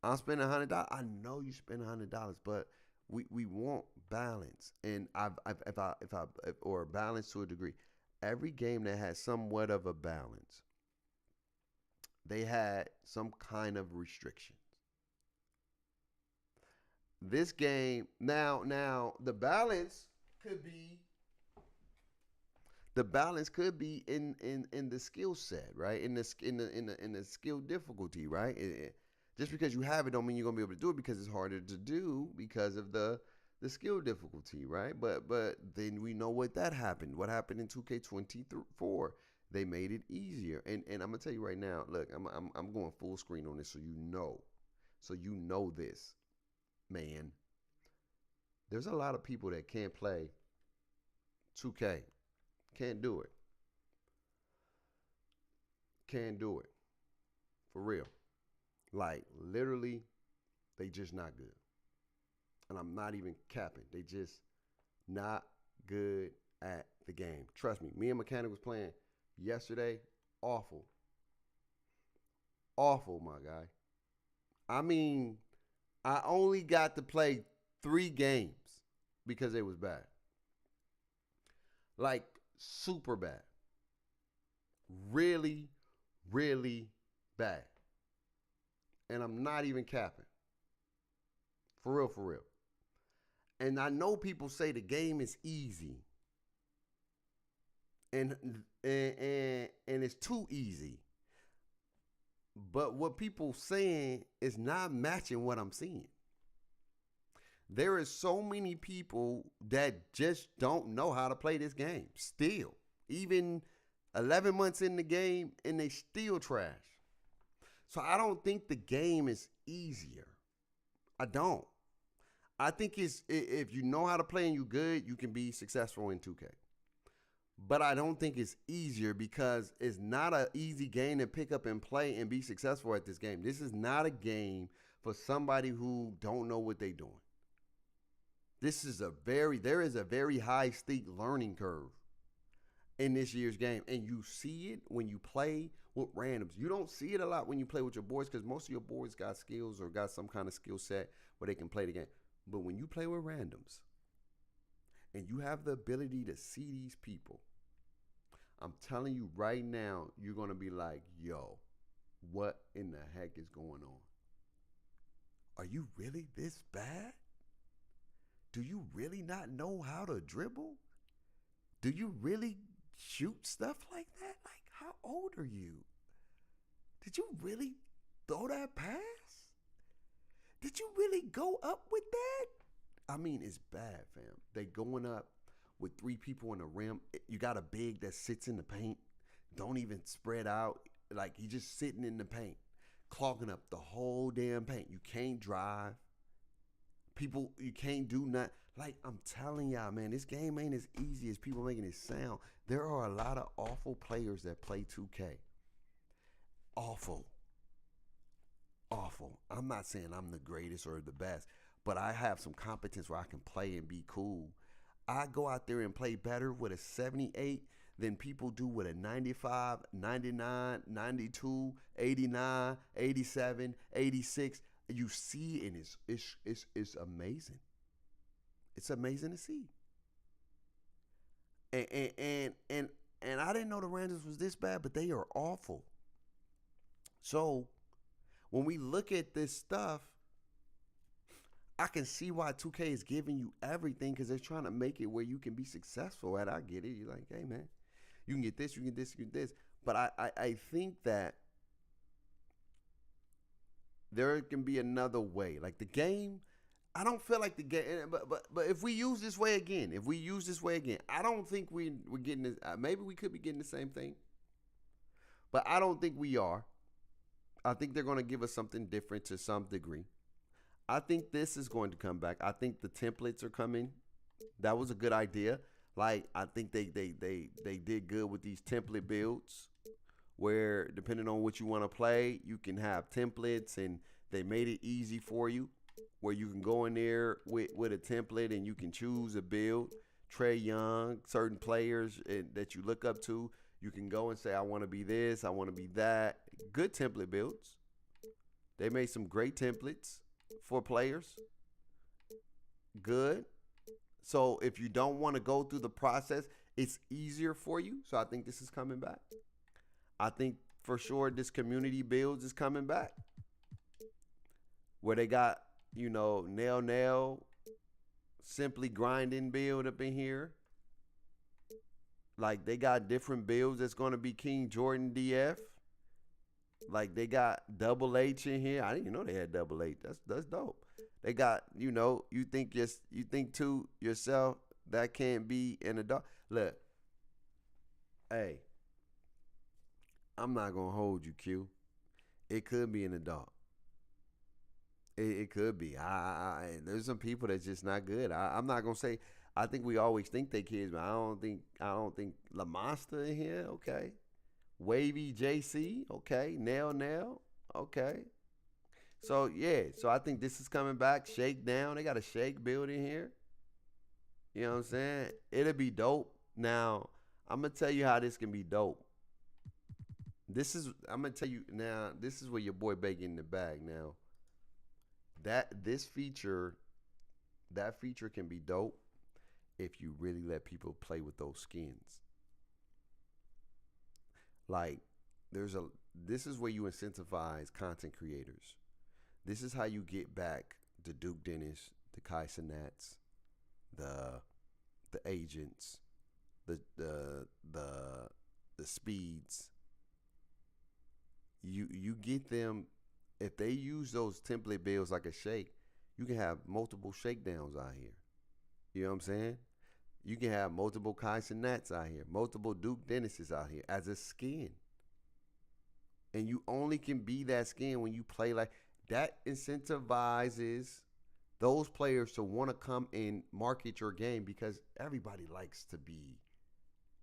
I'm spending $100. I know you spend $100, but we want balance, and or balance to a degree. Every game that has somewhat of a balance, they had some kind of restrictions. This game now the balance could be in the skill set, right? In the skill difficulty, right? Just because you have it don't mean you're gonna be able to do it because it's harder to do because of the skill difficulty, right? But then we know what happened. What happened in 2K24? They made it easier. And I'm gonna tell you right now. Look, I'm going full screen on this, so you know this, man. There's a lot of people that can't play 2K. Can't do it. Can't do it. For real. Like, literally, they just not good. And I'm not even capping. They just not good at the game. Trust me and Mechanic was playing yesterday. Awful. Awful, my guy. I mean, I only got to play 3 games because it was bad. Like, super bad. Really, really bad. And I'm not even capping. For real, for real. And I know people say the game is easy. And it's too easy. But what people saying is not matching what I'm seeing. There is so many people that just don't know how to play this game. Still. Even 11 months in the game and they still trash. So I don't think the game is easier. I don't. I think it's, if you know how to play and you good, you can be successful in 2K. But I don't think it's easier because it's not an easy game to pick up and play and be successful at this game. This is not a game for somebody who don't know what they're doing. There is a very high steep learning curve in this year's game. And you see it when you play with randoms. You don't see it a lot when you play with your boys because most of your boys got skills or got some kind of skill set where they can play the game. But when you play with randoms and you have the ability to see these people, I'm telling you right now, you're going to be like, yo, what in the heck is going on? Are you really this bad? Do you really not know how to dribble? Do you really shoot stuff like that? Like, how old are you? Did you really throw that pass? Did you really go up with that? I mean, it's bad, fam. They going up with 3 people in the rim. You got a big that sits in the paint. Don't even spread out. Like, he just sitting in the paint, clogging up the whole damn paint. You can't drive. People, you can't do nothing. Like, I'm telling y'all, man, this game ain't as easy as people making it sound. There are a lot of awful players that play 2K. Awful. Awful. I'm not saying I'm the greatest or the best, but I have some competence where I can play and be cool. I go out there and play better with a 78 than people do with a 95, 99, 92, 89, 87, 86. You see, and it's amazing. It's amazing to see. And I didn't know the Rangers was this bad, but they are awful. So when we look at this stuff, I can see why 2K is giving you everything because they're trying to make it where you can be successful at. I get it. You're like, hey, man, you can get this, you can get this, you can get this. But I think that there can be another way. Like the game, I don't feel like the game. But if we use this way again, I don't think we're getting this. Maybe we could be getting the same thing. But I don't think we are. I think they're going to give us something different to some degree. I think this is going to come back. I think the templates are coming. That was a good idea. Like I think they did good with these template builds, where depending on what you want to play, you can have templates, and they made it easy for you, where you can go in there with a template and you can choose a build. Trae Young, certain players that you look up to, you can go and say, I want to be this, I want to be that. Good template builds. They made some great templates for players. Good. So if you don't want to go through the process, it's easier for you. So I think this is coming back. I think for sure this community builds is coming back. Where they got, nail, simply grinding build up in here. Like they got different builds that's going to be King Jordan DF. Like they got Double H in here. I didn't even know they had Double H. That's dope. They got, you think to yourself that can't be an adult. Look, hey, I'm not gonna hold you, Q. It could be an adult. It could be. There's some people that's just not good. I'm not gonna say. I think we always think they kids, but I don't think La Monster in here. Okay. Wavy JC, okay. Nail, okay. So yeah, I think this is coming back. Shake down. They got a shake build in here. You know what I'm saying? It'll be dope. Now, I'm gonna tell you how this can be dope. I'm gonna tell you now, this is where your boy Bay in the bag now. That feature can be dope if you really let people play with those skins. Like, this is where you incentivize content creators. This is how you get back the Duke Dennis, the Kai Cenats, the agents, the speeds. You get them. If they use those template builds like a shake, you can have multiple shakedowns out here. You know what I'm saying? You can have multiple Kai Cenats out here, multiple Duke Dennises out here as a skin. And you only can be that skin when you play like that. Incentivizes those players to want to come and market your game because everybody likes to be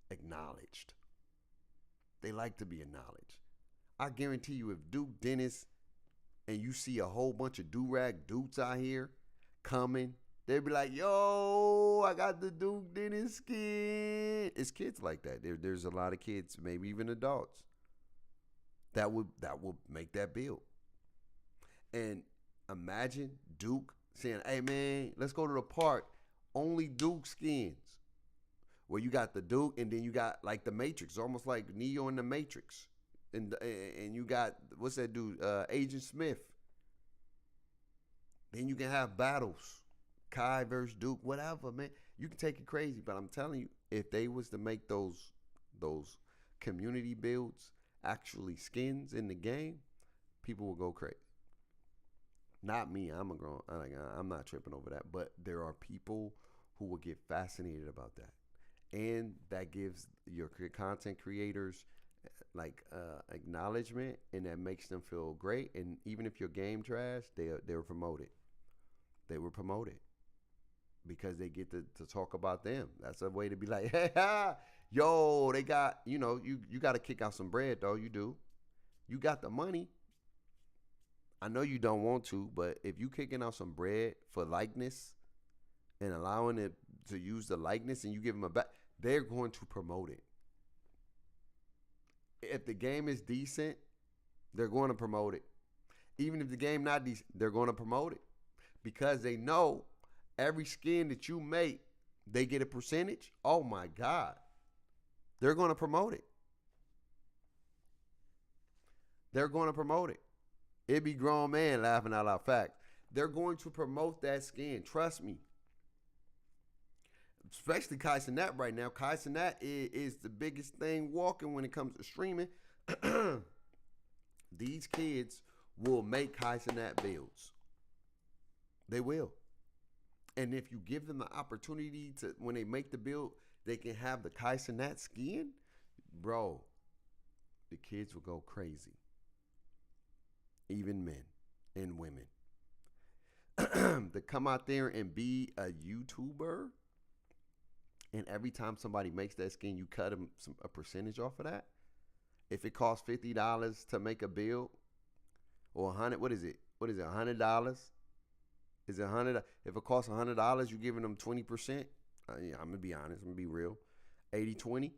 acknowledged. They like to be acknowledged. I guarantee you, if Duke Dennis and you see a whole bunch of do-rag dudes out here coming, they'd be like, yo, I got the Duke Dennis skin. It's kids like that. There's a lot of kids, maybe even adults, that would make that build. And imagine Duke saying, hey, man, let's go to the park. Only Duke skins. Where you got the Duke and then you got like the Matrix, almost like Neo in the Matrix. And you got, what's that dude? Agent Smith. Then you can have battles. Kai versus Duke, whatever, man. You can take it crazy, but I'm telling you, if they was to make those community builds actually skins in the game, people will go crazy. Not me. I'm not tripping over that. But there are people who will get fascinated about that. And that gives your content creators acknowledgement, and that makes them feel great. And even if your game trash, they were promoted. They were promoted because they get to talk about them. That's a way to be like, hey, yo, they got, you got to kick out some bread, though. You do. You got the money. I know you don't want to, but if you kicking out some bread for likeness and allowing it to use the likeness and you give them a back, they're going to promote it. If the game is decent, they're going to promote it. Even if the game not decent, they're going to promote it because they know every skin that you make, they get a percentage. Oh my God. They're going to promote it. They're going to promote it. It be grown man laughing out loud facts. They're going to promote that skin. Trust me. Especially Kai Cenat right now. Kai Cenat is the biggest thing walking when it comes to streaming. These kids will make Kai Cenat builds. They will. And if you give them the opportunity to, when they make the build, they can have the Kai Cenat skin, bro, the kids will go crazy. Even men and women. To come out there and be a YouTuber, and every time somebody makes that skin, you cut them a percentage off of that. If it costs $50 to make a build, or $100, what is it? What is it? $100? Is it $100? If it costs $100, you're giving them 20%. Yeah, I'm gonna be honest. I'm gonna be real. 80-20.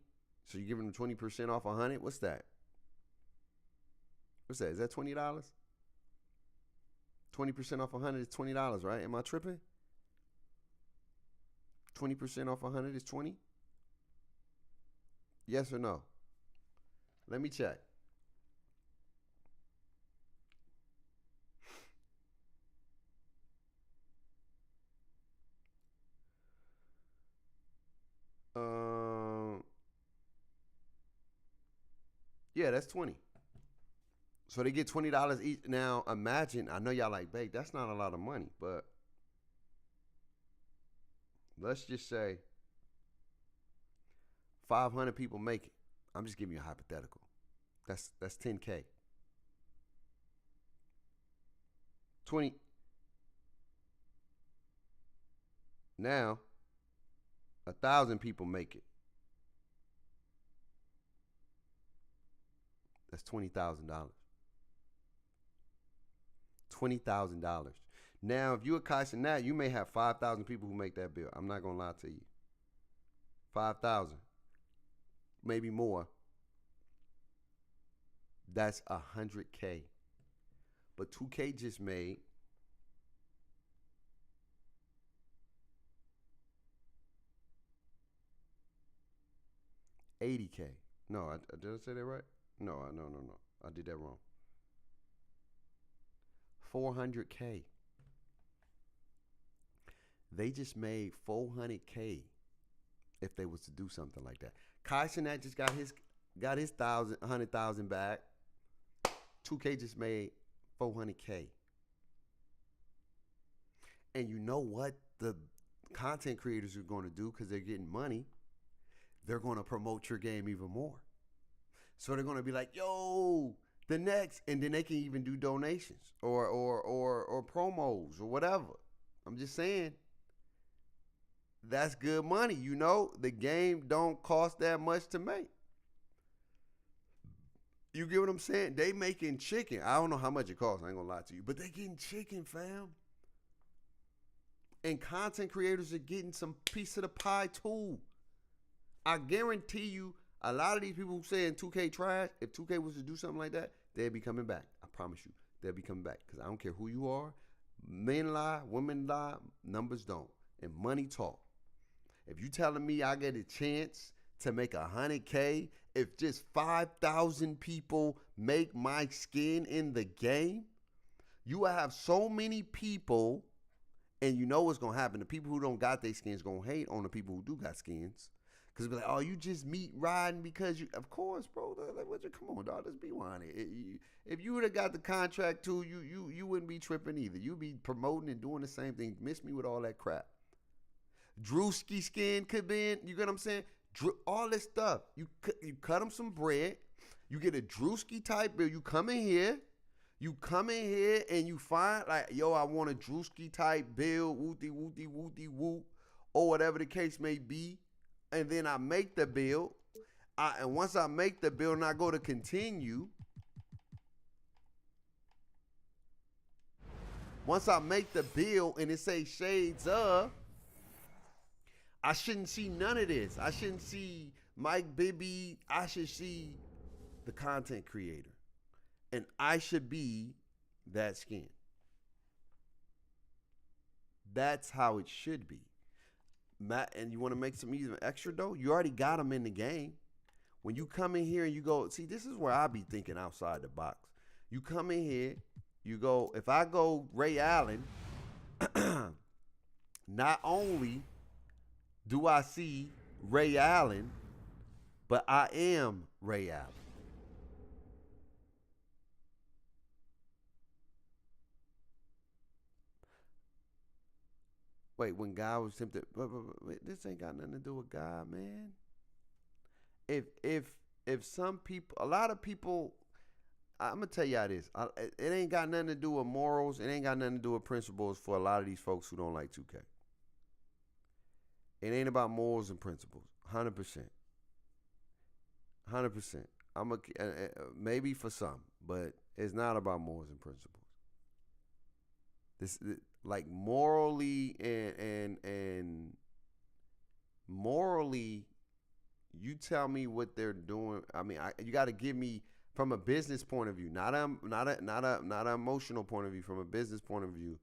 So you're giving them 20% off 100. What's that? What's that? Is that $20? 20% off 100 is $20, right? Am I tripping? 20% off 100 is 20? Yes or no? Let me check. Yeah, that's 20. So they get $20 each. Now imagine, I know y'all like, babe, that's not a lot of money, but let's just say 500 people make it. I'm just giving you a hypothetical. That's $10K. 20. Now 1,000 people make it. That's $20,000. $20,000. Now, if you're a Kai Cenat, you may have 5,000 people who make that bill. I'm not gonna lie to you. 5,000, maybe more. That's $100K. But 2K just made $80K. No, did I say that right? No. I did that wrong. $400K. They just made $400K if they was to do something like that. Kai Cenat just got his 100,000 back. 2K just made $400K. And you know what the content creators are going to do because they're getting money? They're going to promote your game even more. So they're going to be like, yo, the next, and then they can even do donations or promos or whatever. I'm just saying, that's good money. You know, the game don't cost that much to make. You get what I'm saying? They making chicken. I don't know how much it costs. I ain't gonna lie to you, but they getting chicken, fam. And content creators are getting some piece of the pie too. I guarantee you, a lot of these people who saying 2K trash, if 2K was to do something like that, they'd be coming back. I promise you, they'll be coming back. Because I don't care who you are. Men lie, women lie, numbers don't. And money talk. If you telling me I get a chance to make $100K, if just 5,000 people make my skin in the game, you will have so many people, and you know what's going to happen. The people who don't got their skins going to hate on the people who do got skins. Because be like, oh, you just meat riding because you, of course, bro. Like, come on, dog. Let's be honest. If you would have got the contract too, you wouldn't be tripping either. You'd be promoting and doing the same thing. Miss me with all that crap. Drewski skin could be in. You get what I'm saying? All this stuff. You cut them some bread. You get a Drewski type bill. You come in here and you find like, yo, I want a Drewski type bill. Wooty wooty wooty whoop, or whatever the case may be. And then I make the bill. And once I make the bill and I go to continue, Once I make the bill and it say shades of, I shouldn't see none of this. I shouldn't see Mike Bibby. I should see the content creator. And I should be that skin. That's how it should be. Matt, and you want to make some even extra dough? You already got them in the game. When you come in here and you go, see, this is where I be thinking outside the box. You come in here, you go, if I go Ray Allen, not only do I see Ray Allen, but I am Ray Allen. Wait, when God was tempted, wait, this ain't got nothing to do with God, man. If some people, a lot of people, I'm gonna tell y'all this. It ain't got nothing to do with morals. It ain't got nothing to do with principles for a lot of these folks who don't like 2K. It ain't about morals and principles. 100%. 100%. Maybe for some, but it's not about morals and principles. This like morally and morally, you tell me what they're doing. I mean, you got to give me from a business point of view, not an emotional point of view. From a business point of view,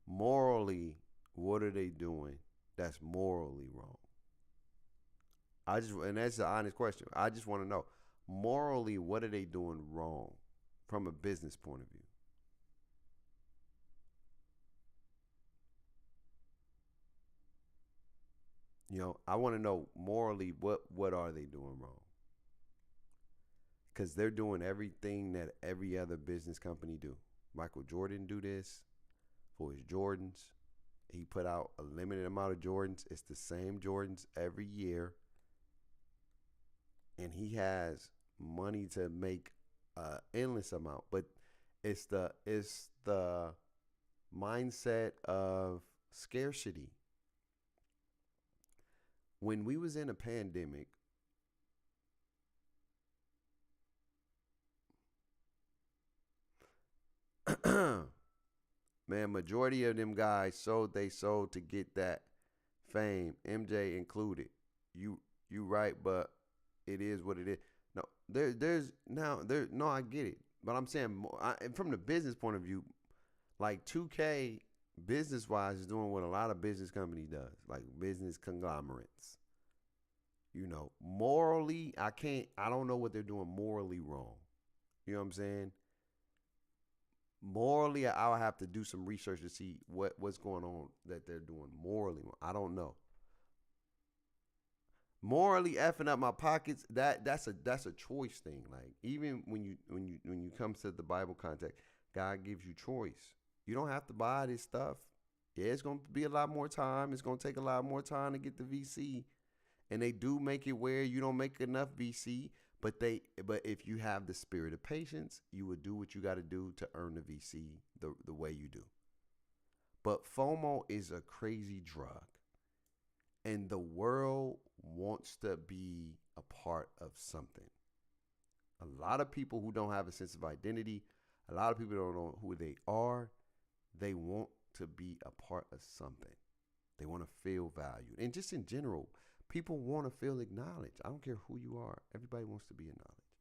morally, what are they doing that's morally wrong? And that's an honest question. I just want to know, morally, what are they doing wrong from a business point of view? You know, I want to know morally what are they doing wrong? Because they're doing everything that every other business company do. Michael Jordan do this for his Jordans. He put out a limited amount of Jordans. It's the same Jordans every year. And he has money to make an endless amount. But it's the mindset of scarcity. When we was in a pandemic, man, majority of them guys sold to get that fame, MJ included. You right, but it is what it is. No, I get it, but I'm saying from the business point of view, like 2K business wise is doing what a lot of business company does, like business conglomerates. You know, morally, I don't know what they're doing morally wrong. You know what I'm saying? Morally, I'll have to do some research to see what's going on that they're doing morally wrong. I don't know. Morally effing up my pockets, that's a choice thing. Like even when you come to the Bible context, God gives you choice. You don't have to buy this stuff. Yeah, it's gonna be a lot more time. It's gonna take a lot more time to get the VC. And they do make it where you don't make enough VC, but if you have the spirit of patience, you would do what you got to do to earn the VC the way you do. But FOMO is a crazy drug, and the world wants to be a part of something. A lot of people who don't have a sense of identity, a lot of people don't know who they are. They want to be a part of something. They want to feel valued, and just in general. People want to feel acknowledged. I don't care who you are. Everybody wants to be acknowledged.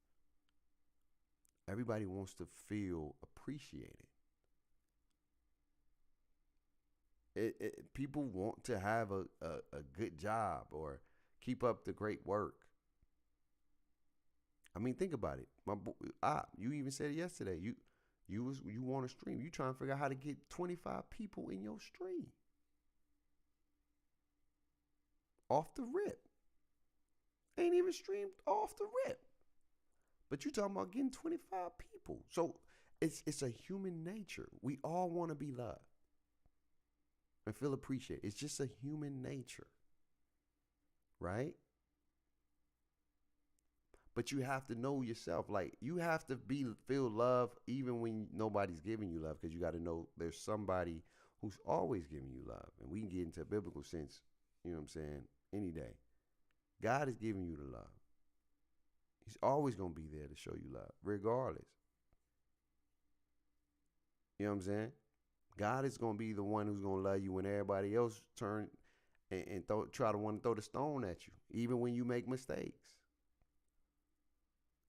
Everybody wants to feel appreciated. People want to have a good job or keep up the great work. I mean, think about it. You even said it yesterday. You want to stream. You trying to figure out how to get 25 people in your stream. Off the rip. Ain't even streamed off the rip. But you talking about getting 25 people. So it's a human nature. We all want to be loved and feel appreciated. It's just a human nature. Right? But you have to know yourself. Like you have to feel love even when nobody's giving you love, because you got to know there's somebody who's always giving you love. And we can get into a biblical sense, you know what I'm saying, any day. God is giving you the love. He's always going to be there to show you love, regardless. You know what I'm saying? God is gonna be the one who's gonna love you when everybody else turn and try to want to throw the stone at you, even when you make mistakes.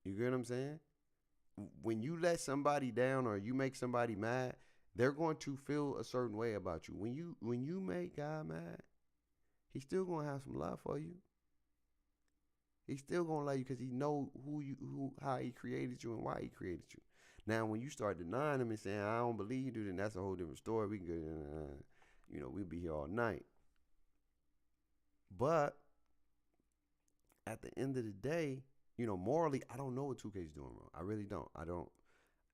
You get what I'm saying? When you let somebody down or you make somebody mad, they're going to feel a certain way about you. When you make God mad, he's still gonna have some love for you. He's still gonna love you because he know how he created you and why he created you. Now, when you start denying him and saying, I don't believe you, then that's a whole different story. We can go, we'll be here all night. But at the end of the day, morally, I don't know what 2K is doing wrong. I really don't. I don't.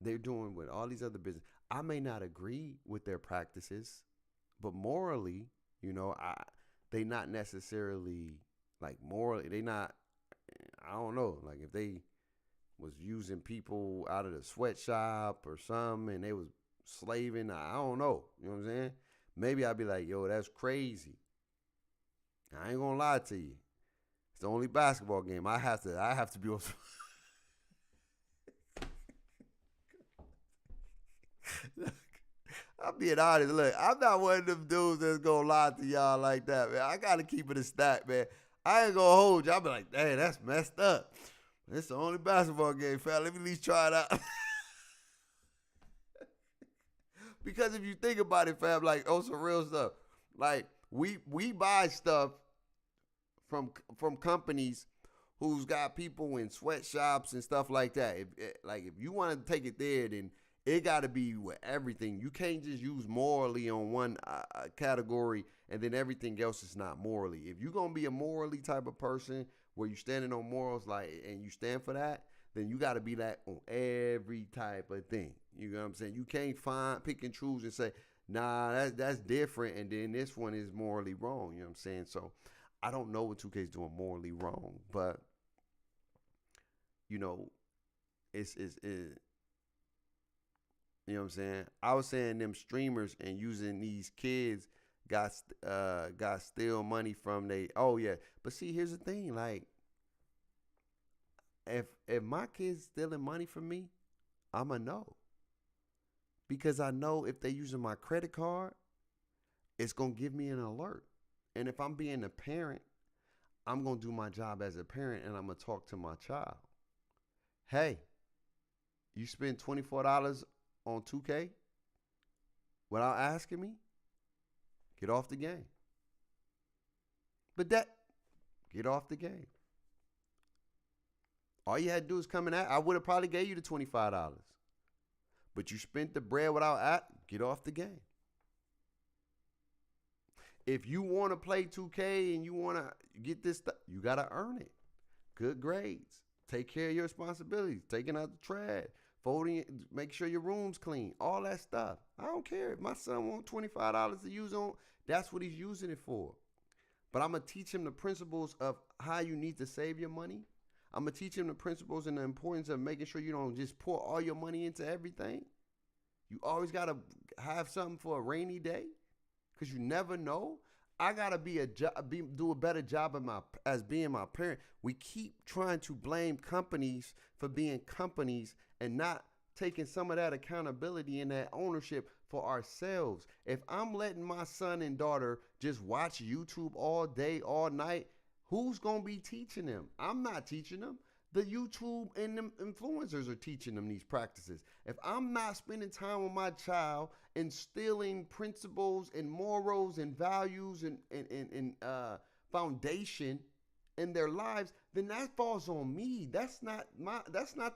They're doing with all these other business. I may not agree with their practices, but morally, they not necessarily like morally. They not. I don't know. Like if they was using people out of the sweatshop or something, and they was slaving. I don't know. You know what I'm saying? Maybe I'd be like, yo, that's crazy. I ain't gonna lie to you. It's the only basketball game. I have to be able to. I'm being honest. Look, I'm not one of them dudes that's gonna lie to y'all like that, man. I gotta keep it a stat, man. I ain't gonna hold you. I'll be like, dang, that's messed up. It's the only basketball game, fam. Let me at least try it out. Because if you think about it, fam, like, some real stuff. Like, we buy stuff from companies who's got people in sweatshops and stuff like that. If you want to take it there, then it got to be with everything. You can't just use morally on one category and then everything else is not morally. If you're going to be a morally type of person where you're standing on morals and you stand for that, then you got to be that on every type of thing. You know what I'm saying? You can't pick and choose and say, nah, that's different, and then this one is morally wrong. You know what I'm saying? So I don't know what 2K is doing morally wrong, but it's you know what I'm saying? I was saying them streamers and using these kids got steal money from they. Oh yeah, but see, here's the thing. Like, if my kids stealing money from me, I'ma know, because I know if they using my credit card, it's gonna give me an alert. And if I'm being a parent, I'm gonna do my job as a parent, and I'm gonna talk to my child. Hey, you spend $24 on 2K without asking me? Get off the game. But get off the game. All you had to do is come in. I would have probably gave you the $25. But you spent the bread without get off the game. If you want to play 2K and you want to get this stuff, you got to earn it. Good grades. Take care of your responsibilities. Taking out the trash. Folding it. Make sure your room's clean. All that stuff. I don't care. If my son wants $25 to use on, that's what he's using it for. But I'm going to teach him the principles of how you need to save your money. I'm going to teach him the principles and the importance of making sure you don't just pour all your money into everything. You always got to have something for a rainy day, because you never know. I got to do a better job as being my parent. We keep trying to blame companies for being companies and not taking some of that accountability and that ownership for ourselves. If I'm letting my son and daughter just watch YouTube all day, all night, who's going to be teaching them? I'm not teaching them. The YouTube and them influencers are teaching them these practices. If I'm not spending time with my child, instilling principles and morals and values and foundation in their lives, then that falls on me. That's not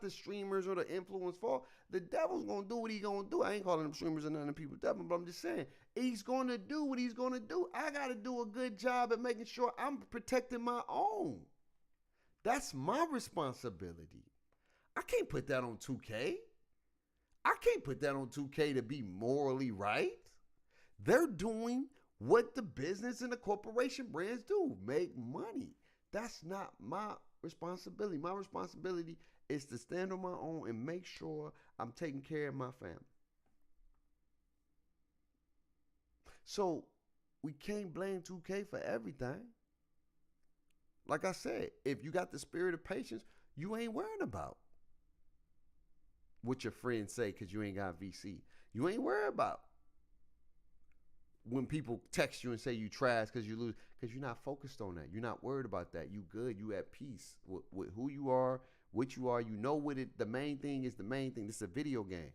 the streamers or the influence fault. The devil's gonna do what he's gonna do. I ain't calling them streamers and none of them people devil, but I'm just saying he's gonna do what he's gonna do. I gotta do a good job at making sure I'm protecting my own. That's my responsibility. I can't put that on 2K. I can't put that on 2K to be morally right. They're doing what the business and the corporation brands do, make money. That's not my responsibility. My responsibility is to stand on my own and make sure I'm taking care of my family. So we can't blame 2K for everything. Like I said, if you got the spirit of patience, you ain't worrying about what your friends say because you ain't got VC. You ain't worried about. when people text you and say you trash because you lose, because you're not focused on that. You're not worried about that. You good. You at peace with who you are, what you are. You know what it. The main thing is the main thing. This is a video game.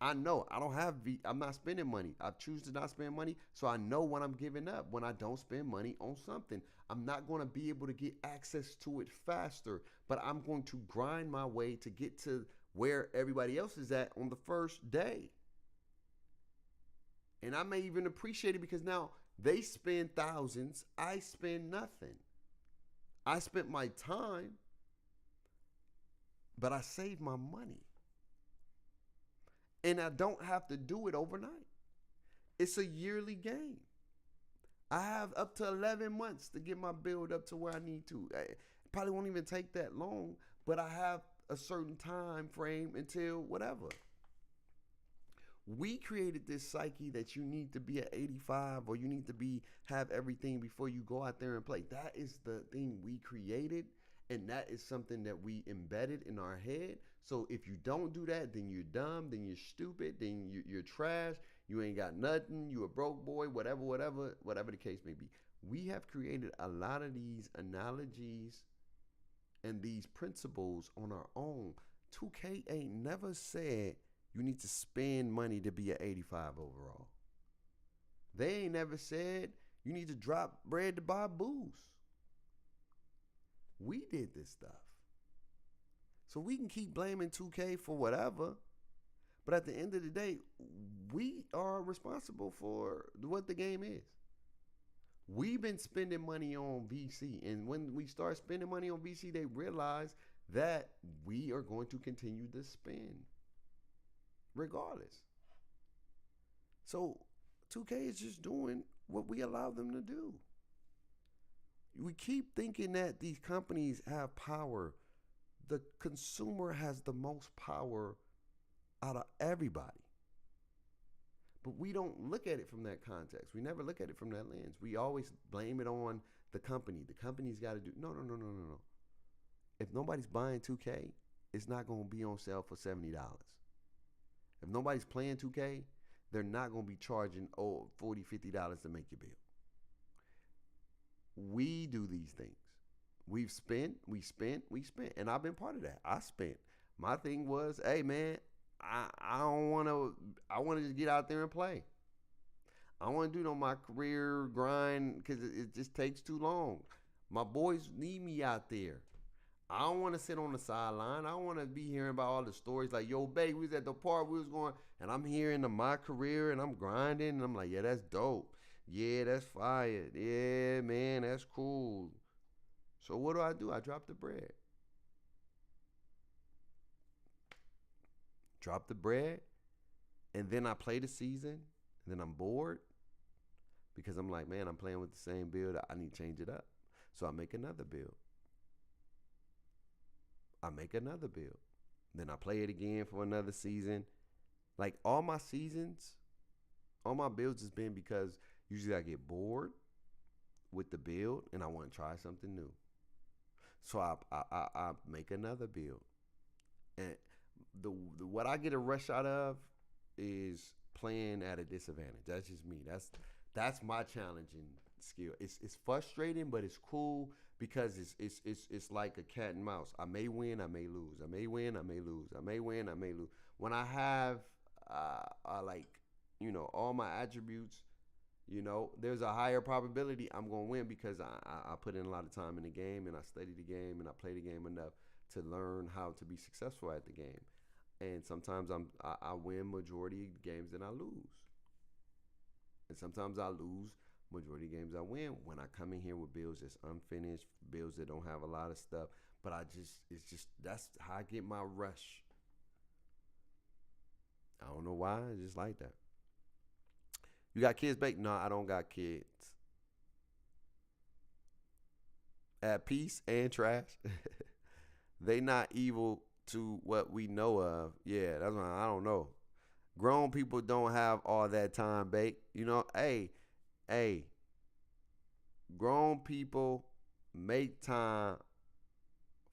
I know I don't have. I'm not spending money. I choose to not spend money, so I know when I'm giving up. When I don't spend money on something, I'm not going to be able to get access to it faster. But I'm going to grind my way to get to where everybody else is at on the first day. And I may even appreciate it because now they spend thousands, I spend nothing. I spent my time, but I saved my money. And I don't have to do it overnight. It's a yearly game. I have up to 11 months to get my build up to where I need to. It probably won't even take that long, but I have a certain time frame until whatever. We created this psyche that you need to be at 85 or you need to have everything before you go out there and play. That is the thing we created, and that is something that we embedded in our head. So if you don't do that, then you're dumb, then you're stupid, then you're trash, you ain't got nothing, you a broke boy, whatever the case may be. We have created a lot of these analogies and these principles on our own. 2K ain't never said you need to spend money to be an 85 overall. They ain't never said you need to drop bread to buy booze. We did this stuff. So we can keep blaming 2K for whatever, but at the end of the day, we are responsible for what the game is. We've been spending money on VC, and when we start spending money on VC, they realize that we are going to continue to spend regardless. So 2K is just doing what we allow them to do. We keep thinking that these companies have power. The consumer has the most power out of everybody. But we don't look at it from that context. We never look at it from that lens. We always blame it on the company. The company's got to do. No. If nobody's buying 2K, it's not going to be on sale for $70. If nobody's playing 2K, they're not going to be charging $40, $50 to make your bill. We do these things. We spent. And I've been part of that. I spent. My thing was, hey, man, I don't want to, I want to just get out there and play. I want to do my career grind because it just takes too long. My boys need me out there. I don't want to sit on the sideline. I don't want to be hearing about all the stories like, yo, babe, we was at the park, we was going, and I'm hearing my career and I'm grinding, and I'm like, yeah, that's dope. Yeah, that's fire. Yeah, man, that's cool. So what do? I drop the bread. Drop the bread, and then I play the season, and then I'm bored because I'm like, man, I'm playing with the same build. I need to change it up. So I make another build. Then I play it again for another season. Like all my seasons, all my builds has been because usually I get bored with the build and I want to try something new. So I make another build. And what I get a rush out of is playing at a disadvantage. That's just me. That's my challenging skill. It's frustrating, but it's cool because it's like a cat and mouse. I may win, I may lose. I may win, I may lose. I may win, I may lose. When I have all my attributes, there's a higher probability I'm gonna win because I put in a lot of time in the game and I study the game and I play the game enough to learn how to be successful at the game. And sometimes I win majority of games that I lose. And sometimes I lose majority of games I win when I come in here with builds that's unfinished, builds that don't have a lot of stuff. But that's how I get my rush. I don't know why, it's just like that. You got kids, babe? No, I don't got kids. At peace and trash. They not evil to what we know of. Yeah, that's why I don't know. Grown people don't have all that time, babe. Hey. Grown people make time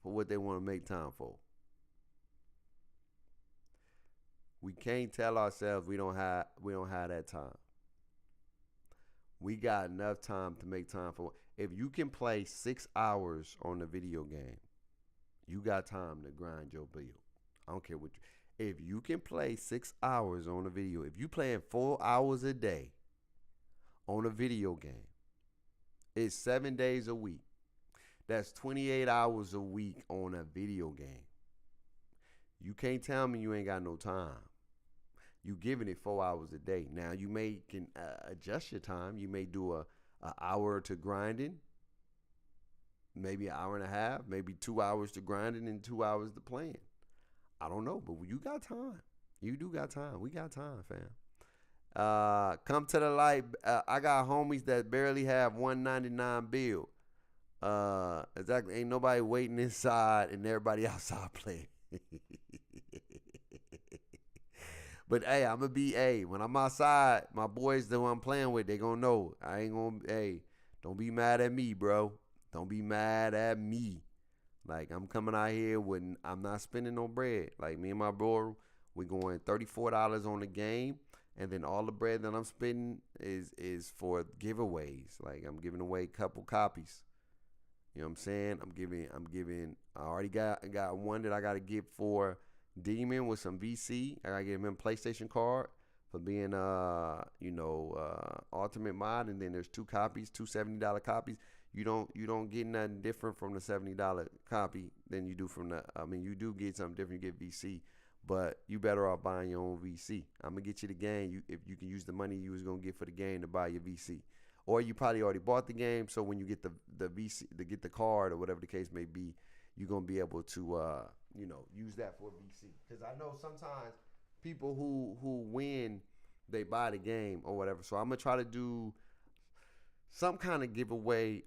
for what they want to make time for. We can't tell ourselves we don't have that time. We got enough time to make time for. If you can play 6 hours on a video game, you got time to grind your bill. I don't care what. If you can play 6 hours on a video, if you playing 4 hours a day on a video game, it's 7 days a week. That's 28 hours a week on a video game. You can't tell me you ain't got no time. You giving it 4 hours a day. Now you can adjust your time. You may do a hour to grinding, maybe an hour and a half, maybe 2 hours to grinding and 2 hours to playing. I don't know, but you got time. You do got time. We got time, fam. Come to the light. I got homies that barely have $1.99 bill. Exactly. Ain't nobody waiting inside and everybody outside playing. But hey, I'm gonna be when I'm outside, my boys that I'm playing with, they gonna know. I ain't gonna don't be mad at me, bro. Don't be mad at me. Like I'm coming out here when I'm not spending no bread. Like me and my bro, we going $34 on the game, and then all the bread that I'm spending is for giveaways. Like I'm giving away a couple copies. You know what I'm saying? I already got one that I gotta give for Demon with some VC. I gotta give him a PlayStation card for being ultimate mod, and then there's two $70 copies. You don't get nothing different from the $70 copy than you do from the. I mean, you do get something different. You get VC, but you better off buying your own VC. I'm gonna get you the game. If you can use the money you was gonna get for the game to buy your VC, or you probably already bought the game. So when you get the VC to get the card or whatever the case may be, you're gonna be able to use that for VC. Because I know sometimes people who win, they buy the game or whatever. So I'm gonna try to do some kind of giveaway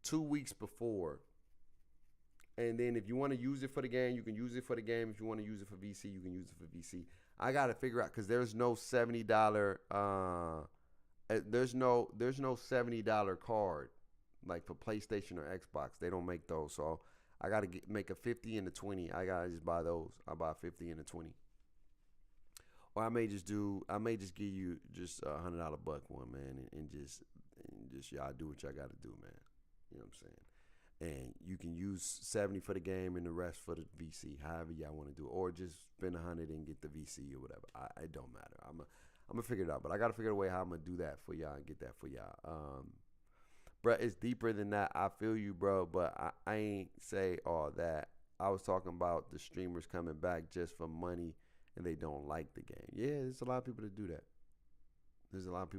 2 weeks before. And then if you want to use it for the game, you can use it for the game. If you want to use it for VC, you can use it for VC. I gotta figure out, because there's no $70 there's no $70 card like for PlayStation or Xbox. They don't make those. So I gotta make a 50 and a 20. I gotta just buy those. I buy a 50 and a 20. Or I may just give you just $100 buck one, man, and just y'all do what y'all gotta do, man. You know what I'm saying? And you can use 70 for the game and the rest for the VC, however y'all want to do it. Or just spend 100 and get the VC or whatever. It don't matter. I'm gonna figure it out, but I gotta figure out a way how I'm gonna do that for y'all and get that for y'all. Bro, it's deeper than that. I feel you, bro, but I ain't say all that. I was talking about the streamers coming back just for money and they don't like the game. Yeah, there's a lot of people that do that. There's a lot of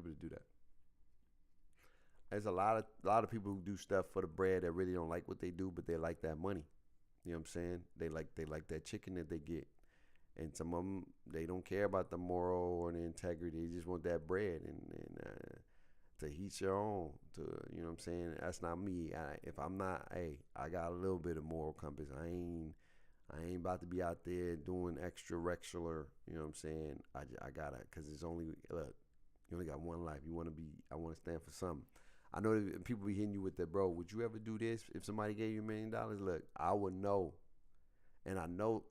of people who do stuff for the bread that really don't like what they do, but they like that money. You know what I'm saying? They like that chicken that they get. And some of them, they don't care about the moral or the integrity. They just want that bread and to each your own. You know what I'm saying? That's not me. If I'm not, I got a little bit of moral compass. I ain't about to be out there doing extra regular. You know what I'm saying? I gotta, because it's only, look, you only got one life. I want to stand for something. I know that people be hitting you with that, bro. Would you ever do this if somebody gave you $1 million? Look, I would know. And I know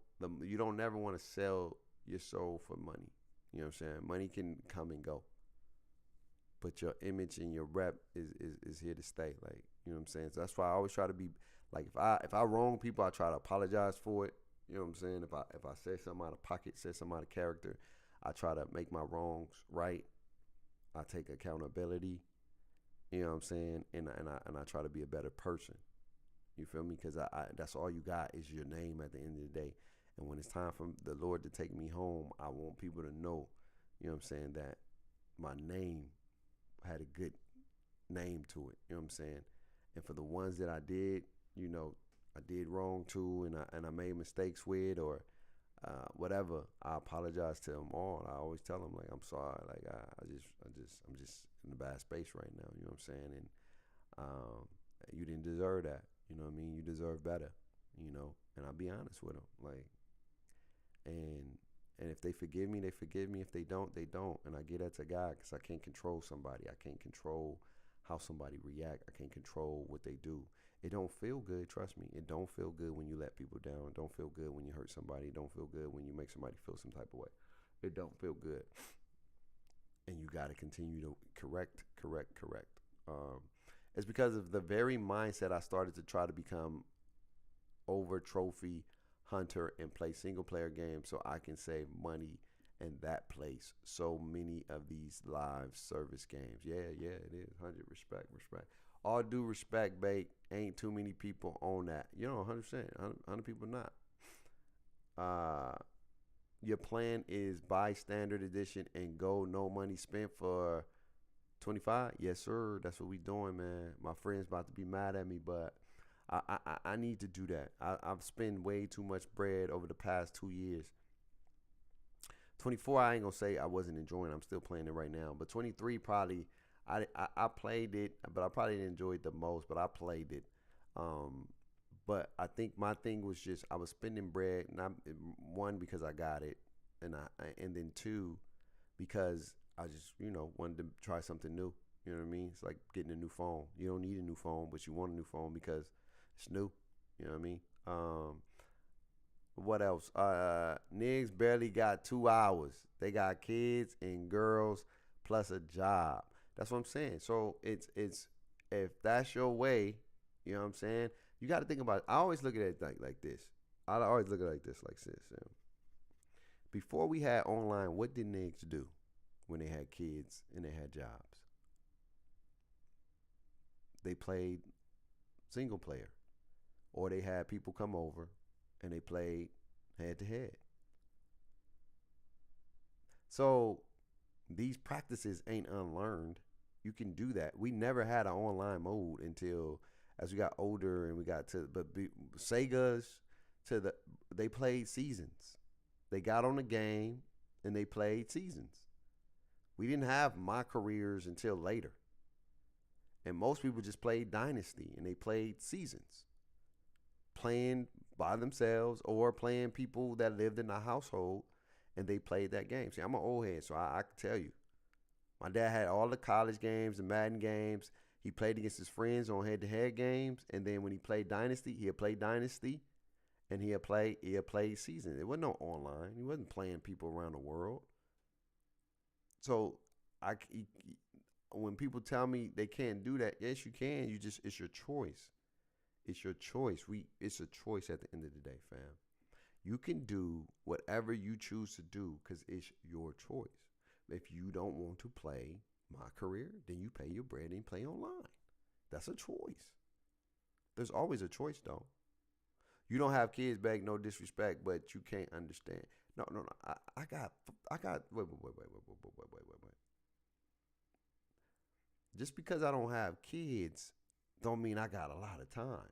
you don't never want to sell your soul for money. You know what I'm saying? Money can come and go. But your image and your rep is here to stay. Like, you know what I'm saying? So that's why I always try to be, like, if I wrong people, I try to apologize for it. You know what I'm saying? If I say something out of pocket, say something out of character, I try to make my wrongs right. I take accountability. You know what I'm saying? And I try to be a better person. You feel me? Because I that's all you got is your name at the end of the day. And when it's time for the Lord to take me home, I want people to know, you know what I'm saying, that my name had a good name to it. You know what I'm saying? And for the ones that I did, I did wrong to, and I made mistakes with, or whatever, I apologize to them all. I always tell them, like, I'm sorry. Like, I'm just in a bad space right now. You know what I'm saying? And you didn't deserve that. You know what I mean? You deserve better. And I'll be honest with them. Like, and if they forgive me, they forgive me. If they don't, they don't. And I give that to God, because I can't control somebody. I can't control how somebody react. I can't control what they do. It don't feel good, trust me. It don't feel good when you let people down. It don't feel good when you hurt somebody. It don't feel good when you make somebody feel some type of way. It don't feel good. and you got to continue to correct. Um, it's because of the very mindset I started to try to become over trophy hunter and play single player games so I can save money in that place. So many of these live service games. Yeah, it is. 100 respect. All due respect, babe. Ain't too many people on that. 100%. 100 people not. Uh, your plan is buy standard edition and go no money spent for 25? Yes, sir. That's what we doing, man. My friend's about to be mad at me, but I need to do that. I've spent way too much bread over the past 2 years. 24, I ain't gonna say I wasn't enjoying. I'm still playing it right now. But 23, probably I played it, but I probably didn't enjoy it the most. But I played it. Um, but I think my thing was just I was spending bread, and one because I got it, and then two because I just wanted to try something new. You know what I mean? It's like getting a new phone. You don't need a new phone, but you want a new phone because it's new. You know what I mean? What else? Niggas barely got 2 hours. They got kids and girls plus a job. That's what I'm saying. So it's if that's your way, you know what I'm saying? You got to think about it. I always look at it like this. I always look at it like this, like this. Before we had online, what did niggas do when they had kids and they had jobs? They played single player, or they had people come over and they played head to head. So these practices ain't unlearned. You can do that. We never had an online mode until as we got older and we got to Sega's they played seasons. They got on the game and they played seasons. We didn't have my careers until later. And most people just played Dynasty and they played seasons. Playing by themselves or playing people that lived in the household and they played that game. See, I'm an old head, so I can tell you. My dad had all the college games, the Madden games. He played against his friends on head-to-head games. And then when he played Dynasty, he'd play Dynasty and he'd play season. There wasn't no online. He wasn't playing people around the world. So when people tell me they can't do that, yes, you can. It's your choice. It's your choice. It's a choice at the end of the day, fam. You can do whatever you choose to do because it's your choice. If you don't want to play my career, then you pay your bread and play online. That's a choice. There's always a choice, though. You don't have kids, back, no disrespect, but you can't understand. No. I got. Wait. Just because I don't have kids, don't mean I got a lot of time.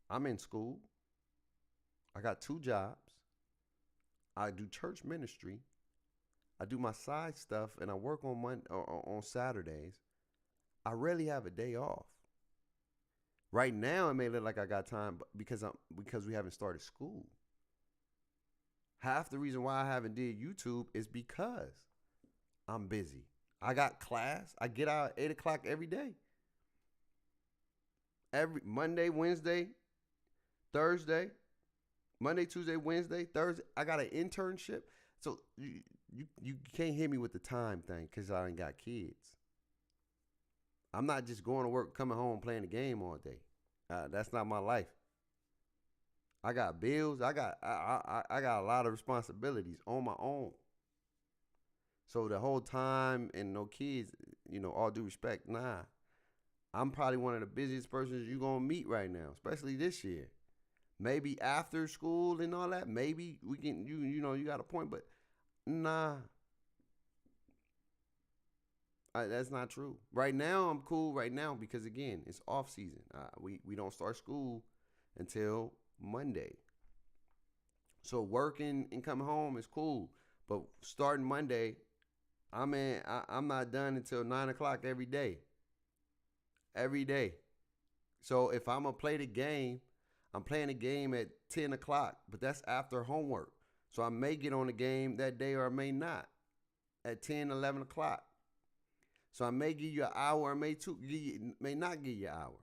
I'm in school. I got 2 jobs. I do church ministry. I do my side stuff, and I work on Saturdays. I rarely have a day off. Right now, it may look like I got time because we haven't started school. Half the reason why I haven't did YouTube is because I'm busy. I got class. I get out at 8 o'clock every day. Every Monday, Wednesday, Thursday, Monday, Tuesday, Wednesday, Thursday. I got an internship. So you can't hit me with the time thing because I ain't got kids. I'm not just going to work, coming home, playing the game all day. That's not my life. I got bills. I got a lot of responsibilities on my own. So the whole time and no kids, all due respect, nah. I'm probably one of the busiest persons you're going to meet right now, especially this year. Maybe after school and all that, maybe we can, you got a point, but nah. That's not true. Right now, I'm cool right now because, again, it's off season. We don't start school until Monday. So working and coming home is cool. But starting Monday, I'm not done until 9 o'clock every day. Every day. So if I'm going to play the game, I'm playing the game at 10 o'clock, but that's after homework. So I may get on the game that day or I may not at 10, 11 o'clock. So I may give you an hour, I may not give you an hour.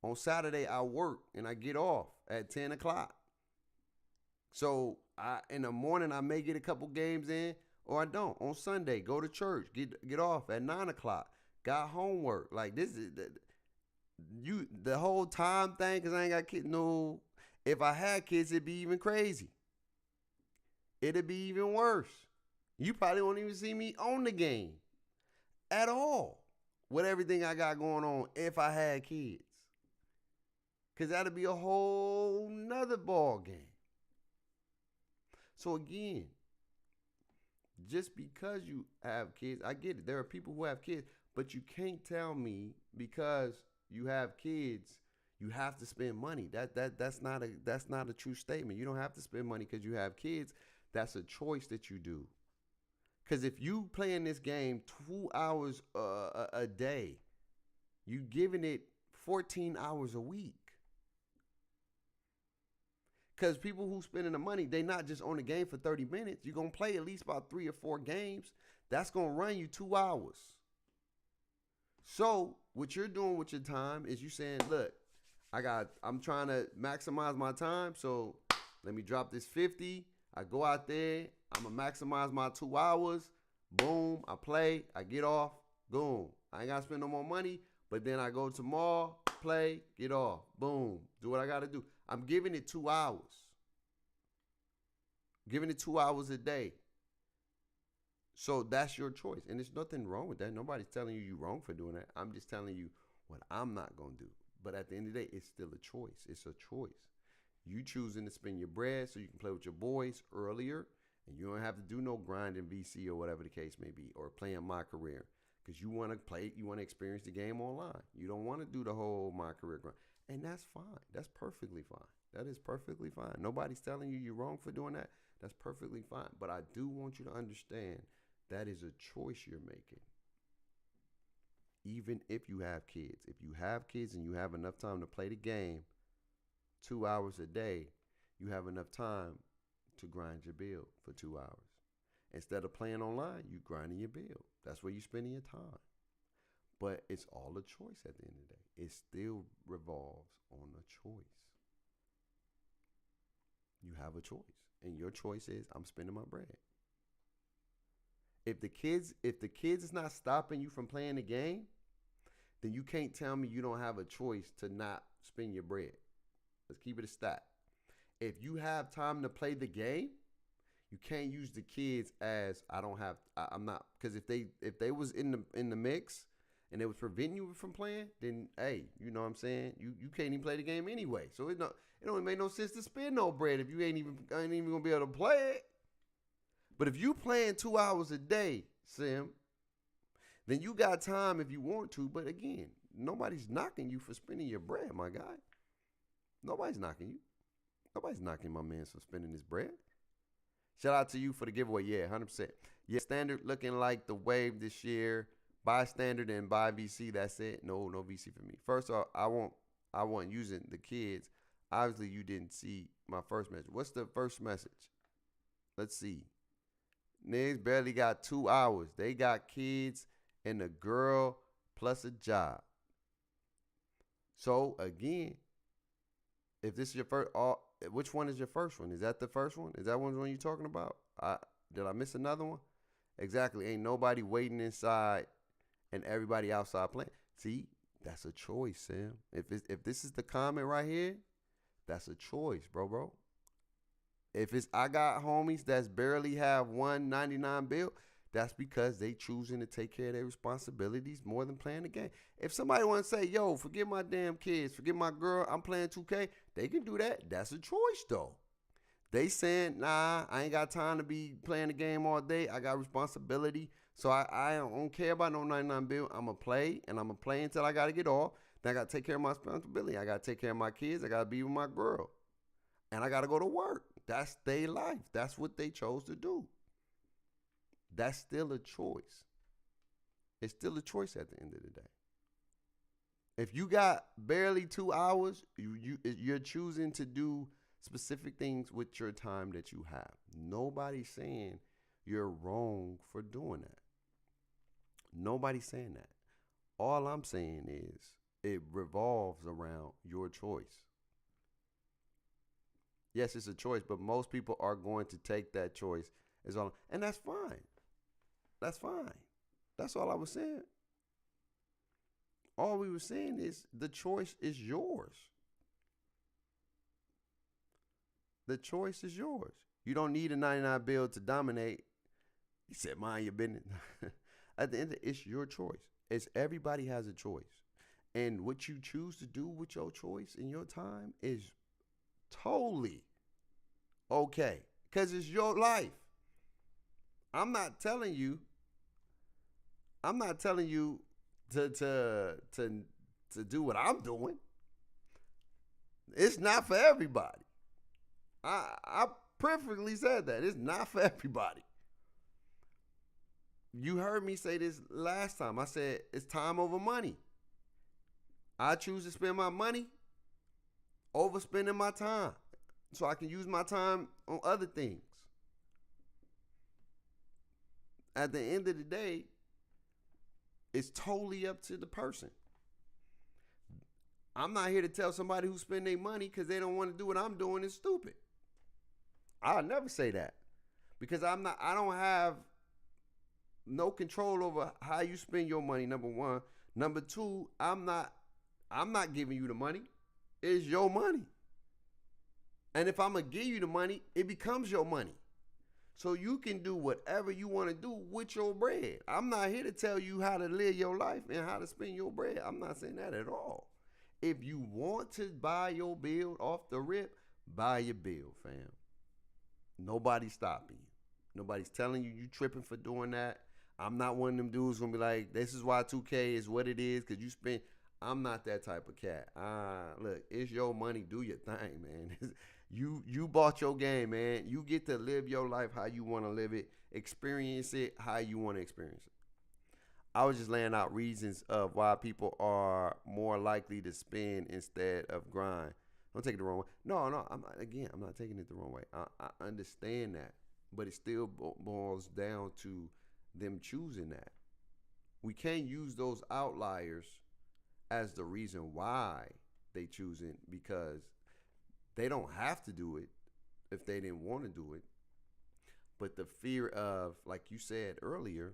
On Saturday, I work and I get off at 10 o'clock. So in the morning, I may get a couple games in, or I don't. On Sunday, go to church, get off at 9 o'clock. Got homework. Like this is the whole time thing. Cause I ain't got kids. No, if I had kids, it'd be even crazy. It'd be even worse. You probably won't even see me on the game at all with everything I got going on if I had kids. Because that'd be a whole nother ball game. So again, just because you have kids, I get it. There are people who have kids, but you can't tell me because you have kids, you have to spend money. That's not a true statement. You don't have to spend money because you have kids. That's a choice that you do. Because if you playing this game 2 hours a day, you giving it 14 hours a week. Because people who spending the money, they not just on the game for 30 minutes. You're going to play at least about 3 or 4 games. That's going to run you 2 hours. So what you're doing with your time is you saying, look, I'm trying to maximize my time. So let me drop this 50. I go out there. I'm going to maximize my 2 hours. Boom. I play. I get off. Boom. I ain't got to spend no more money. But then I go tomorrow, play, get off. Boom. Do what I got to do. I'm giving it 2 hours. Giving it 2 hours a day. So that's your choice. And there's nothing wrong with that. Nobody's telling you you're wrong for doing that. I'm just telling you what I'm not going to do. But at the end of the day, it's still a choice. It's a choice. You choosing to spend your bread so you can play with your boys earlier. And you don't have to do no grinding VC or whatever the case may be. Or playing My Career. Because you want to play, you want to experience the game online. You don't want to do the whole My Career grind. And that's fine. That's perfectly fine. That is perfectly fine. Nobody's telling you you're wrong for doing that. That's perfectly fine. But I do want you to understand that is a choice you're making. Even if you have kids. If you have kids and you have enough time to play the game 2 hours a day, you have enough time to grind your bill for 2 hours. Instead of playing online, you grinding your bill. That's where you're spending your time. But it's all a choice at the end of the day. It still revolves on a choice. You have a choice. And your choice is, I'm spending my bread. If the kids is not stopping you from playing the game, then you can't tell me you don't have a choice to not spend your bread. Let's keep it a stat. If you have time to play the game, you can't use the kids as I'm not, because if they was in the mix and it was preventing you from playing, then hey, you know what I'm saying? You can't even play the game anyway. So it don't make no sense to spend no bread if you ain't even gonna be able to play it. But if you playing 2 hours a day, Sim, then you got time if you want to. But again, nobody's knocking you for spending your bread, my guy. Nobody's knocking you. Nobody's knocking my man for spending his bread. Shout out to you for the giveaway. Yeah, 100%. Yeah, standard looking like the wave this year. Buy standard and buy VC. That's it. No VC for me. First off, I want using the kids. Obviously, you didn't see my first message. What's the first message? Let's see. Niggas barely got 2 hours. They got kids and a girl plus a job. So again, if this is your first, which one is your first one? Is that the first one? Is that one you're talking about? Did I miss another one? Exactly. Ain't nobody waiting inside and everybody outside playing. See, that's a choice, Sam. If this is the comment right here, that's a choice, bro. If it's I got homies that's barely have $1.99 bill, that's because they choosing to take care of their responsibilities more than playing the game. If somebody want to say, yo, forget my damn kids, forget my girl, I'm playing 2K, they can do that. That's a choice, though. They saying, nah, I ain't got time to be playing the game all day. I got responsibility. So I don't care about no 99 bill. I'm going to play, and I'm going to play until I got to get off. Then I got to take care of my responsibility. I got to take care of my kids. I got to be with my girl. And I got to go to work. That's their life. That's what they chose to do. That's still a choice. It's still a choice at the end of the day. If you got barely 2 hours, you're choosing to do specific things with your time that you have. Nobody's saying you're wrong for doing that. Nobody's saying that. All I'm saying is it revolves around your choice. Yes, it's a choice, but most people are going to take that choice as all, and that's fine. That's fine. That's all I was saying. All we were saying is the choice is yours. The choice is yours. You don't need a 99 bill to dominate. He said, mind your business. At the end of it, it's your choice. It's everybody has a choice. And what you choose to do with your choice in your time is totally okay. Because it's your life. I'm not telling you to do what I'm doing. It's not for everybody. I perfectly said that. It's not for everybody. You heard me say this last time. I said it's time over money. I choose to spend my money over spending my time so I can use my time on other things. At the end of the day, it's totally up to the person. I'm not here to tell somebody who spend their money because they don't want to do what I'm doing is stupid. I'll never say that because I don't have no control over how you spend your money, number one. Number two, I'm not giving you the money. It's your money. And if I'm going to give you the money, it becomes your money. So you can do whatever you want to do with your bread. I'm not here to tell you how to live your life and how to spend your bread. I'm not saying that at all. If you want to buy your bill off the rip, buy your bill, fam. Nobody's stopping you. Nobody's telling you tripping for doing that. I'm not one of them dudes gonna be like, this is why 2K is what it is because you spend. I'm not that type of cat. Look, it's your money. Do your thing, man. You bought your game, man. You get to live your life how you want to live it. Experience it how you want to experience it. I was just laying out reasons of why people are more likely to spend instead of grind. Don't take it the wrong way. No, I'm not taking it the wrong way. I understand that, but it still boils down to them choosing that. We can't use those outliers as the reason why they choose it because they don't have to do it if they didn't want to do it. But the fear of, like you said earlier,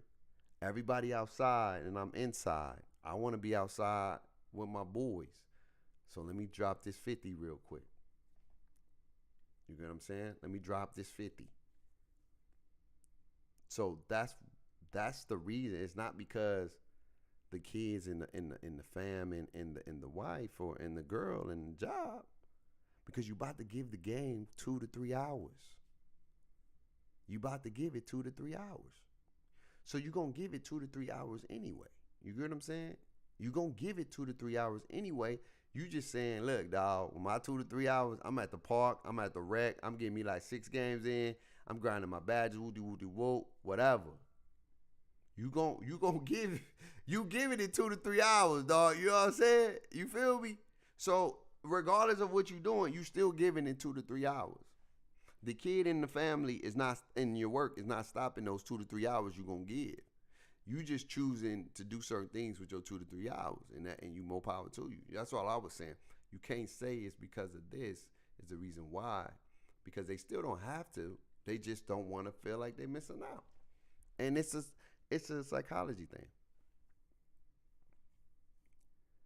everybody outside and I'm inside. I want to be outside with my boys. So let me drop this 50 real quick. You get what I'm saying? Let me drop this 50. So that's the reason. It's not because the kids and the fam and the wife or and the girl and the job. Because you about to give the game 2 to 3 hours. You about to give it 2 to 3 hours. So you're going to give it 2 to 3 hours anyway. You get what I'm saying? You're going to give it 2 to 3 hours anyway. You just saying, look, dog, with my 2 to 3 hours, I'm at the park, I'm at the rec, I'm getting me like 6 games in, I'm grinding my badges, whoop, whatever. You giving it in 2 to 3 hours, dog. You know what I'm saying? You feel me? So regardless of what you're doing, you still giving in 2 to 3 hours. The kid in the family is not in your work is not stopping those 2 to 3 hours you're gonna give. You just choosing to do certain things with your 2 to 3 hours, and you more power to you. That's all I was saying. You can't say it's because of this is the reason why, because they still don't have to. They just don't want to feel like they're missing out, and it's a psychology thing.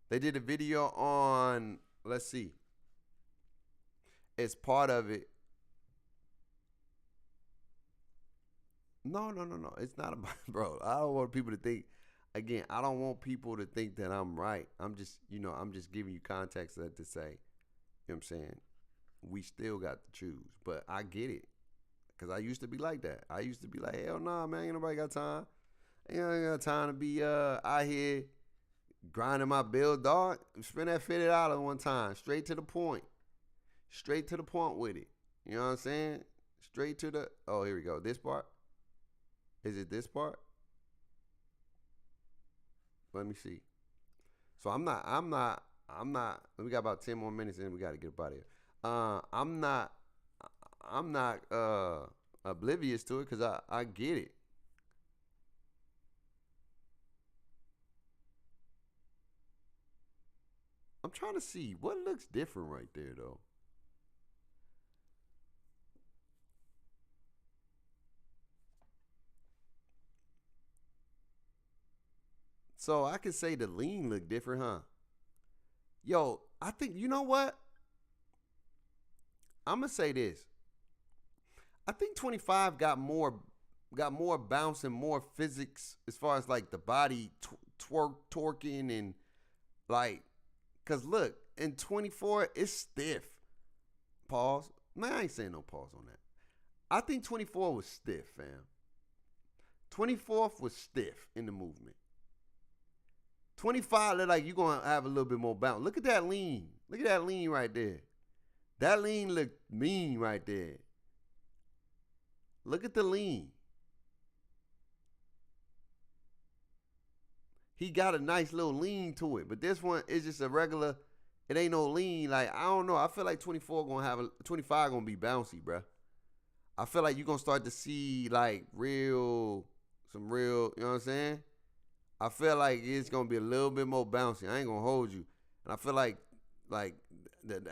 They did a video on, let's see, it's part of it. No. It's not about, bro. I don't want people to think, again, I don't want people to think that I'm right. I'm just giving you context to say, you know what I'm saying? We still got to choose. But I get it. Because I used to be like that. I used to be like, hell nah, man, ain't nobody got time. Ain't nobody got time to be out here grinding my bill, dog. Spend that $50 one time. Straight to the point. Straight to the point with it. You know what I'm saying? Straight to the, oh, here we go. This part. Is it this part? Let me see. So I'm not, we got about 10 more minutes and we got to get up out of here. I'm not oblivious to it because I get it. I'm trying to see what looks different right there though. So I could say the lean look different, huh? Yo, I think, you know what? I'm gonna say this. I think 25 got more bounce and more physics as far as like the body torquing and like, cause look, in 24 it's stiff. Pause. Man, I ain't saying no pause on that. I think 24 was stiff, fam. 24th was stiff in the movement. 25 look like you're gonna have a little bit more bounce. Look at that lean. Look at that lean right there. That lean look mean right there. Look at the lean. He got a nice little lean to it, but this one is just a regular. It ain't no lean. Like, I don't know. I feel like 25 gonna be bouncy, bruh. I feel like you're gonna start to see like some real, you know what I'm saying? I feel like it's gonna be a little bit more bouncy. I ain't gonna hold you. And I feel like the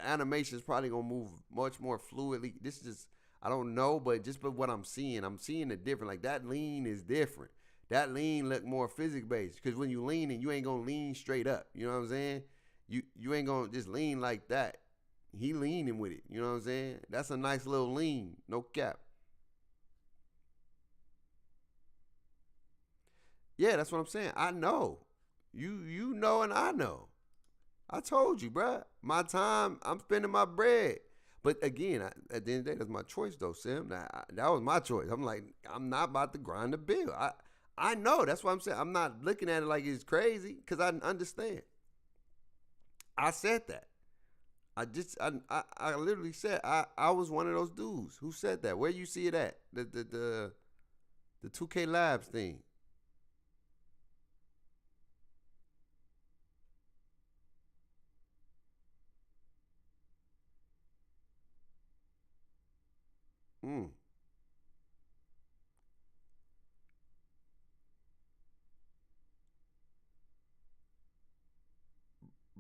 animation is probably gonna move much more fluidly. This is just, I don't know, but just by what I'm seeing it different. Like that lean is different. That lean look more physics based. Because when you leaning, you ain't gonna lean straight up. You know what I'm saying? You ain't gonna just lean like that. He leaning with it. You know what I'm saying? That's a nice little lean. No cap. Yeah, that's what I'm saying. I know. You know and I know. I told you, bruh. My time, I'm spending my bread. But again, at the end of the day, that's my choice, though, Sim. That was my choice. I'm like, I'm not about to grind the bill. I know. That's what I'm saying. I'm not looking at it like it's crazy because I understand. I said that. I literally said I was one of those dudes who said that. Where you see it at? The 2K Labs thing.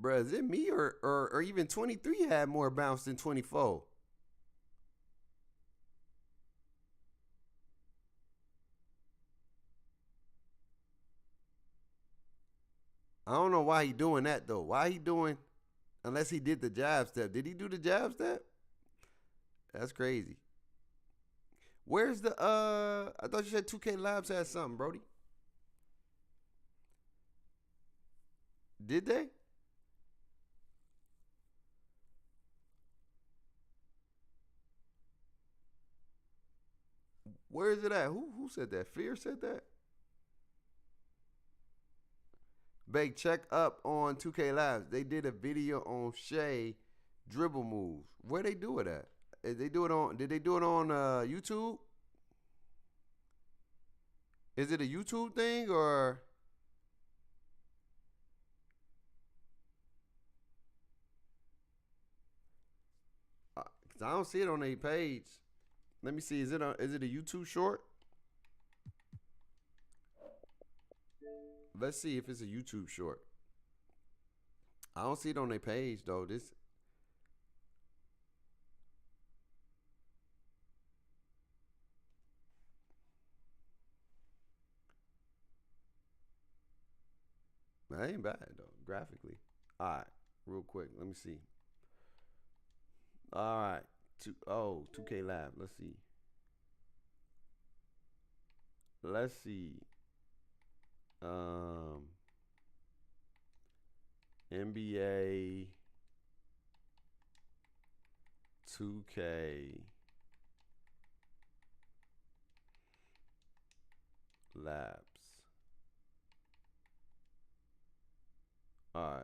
Bruh, is it me or even 23 had more bounce than 24? I don't know why he doing that though. Why he doing, unless he did the jab step. Did he do the jab step? That's crazy. Where's the I thought you said 2K Labs had something, Brody. Did they? Where is it at? Who said that? Fear said that? Bake, check up on 2K Labs. They did a video on Shay dribble moves. Where they do it at? Did they do it on YouTube? Is it a YouTube thing or? Cause I don't see it on their page. Let me see. Is it a YouTube short? Let's see if it's a YouTube short. I don't see it on their page though. This. That ain't bad though, graphically. All right, real quick. Let me see. All right. 2K Lab. Let's see. Let's see. NBA 2K Labs. All right.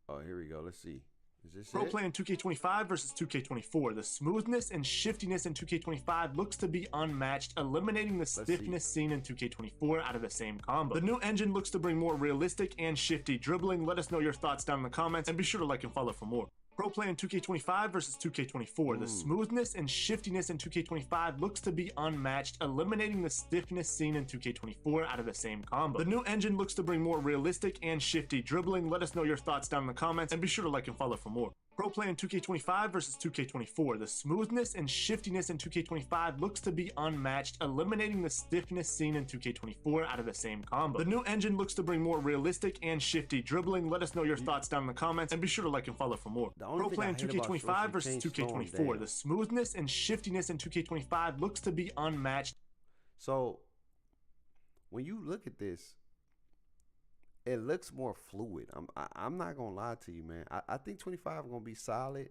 Oh, here we go. Let's see. Is this Pro it? play in 2K25 versus 2K24. The smoothness and shiftiness in 2K25 looks to be unmatched, eliminating the stiffness seen in 2K24 out of the same combo. The new engine looks to bring more realistic and shifty dribbling. Let us know your thoughts down in the comments, and be sure to like and follow for more. Pro play in 2K25 versus 2K24. The smoothness and shiftiness in 2K25 looks to be unmatched, eliminating the stiffness seen in 2K24 out of the same combo. The new engine looks to bring more realistic and shifty dribbling. Let us know your thoughts down in the comments, and be sure to like and follow for more. Pro play in 2K25 versus 2K24. The smoothness and shiftiness in 2K25 looks to be unmatched, eliminating the stiffness seen in 2K24 out of the same combo. The new engine looks to bring more realistic and shifty dribbling. Let us know your thoughts down in the comments, and be sure to like and follow for more. Pro play in 2K25 versus 2K24. The smoothness and shiftiness in 2K25 looks to be unmatched. So when you look at this, it looks more fluid. I'm not gonna lie to you, man. I think 25 is gonna be solid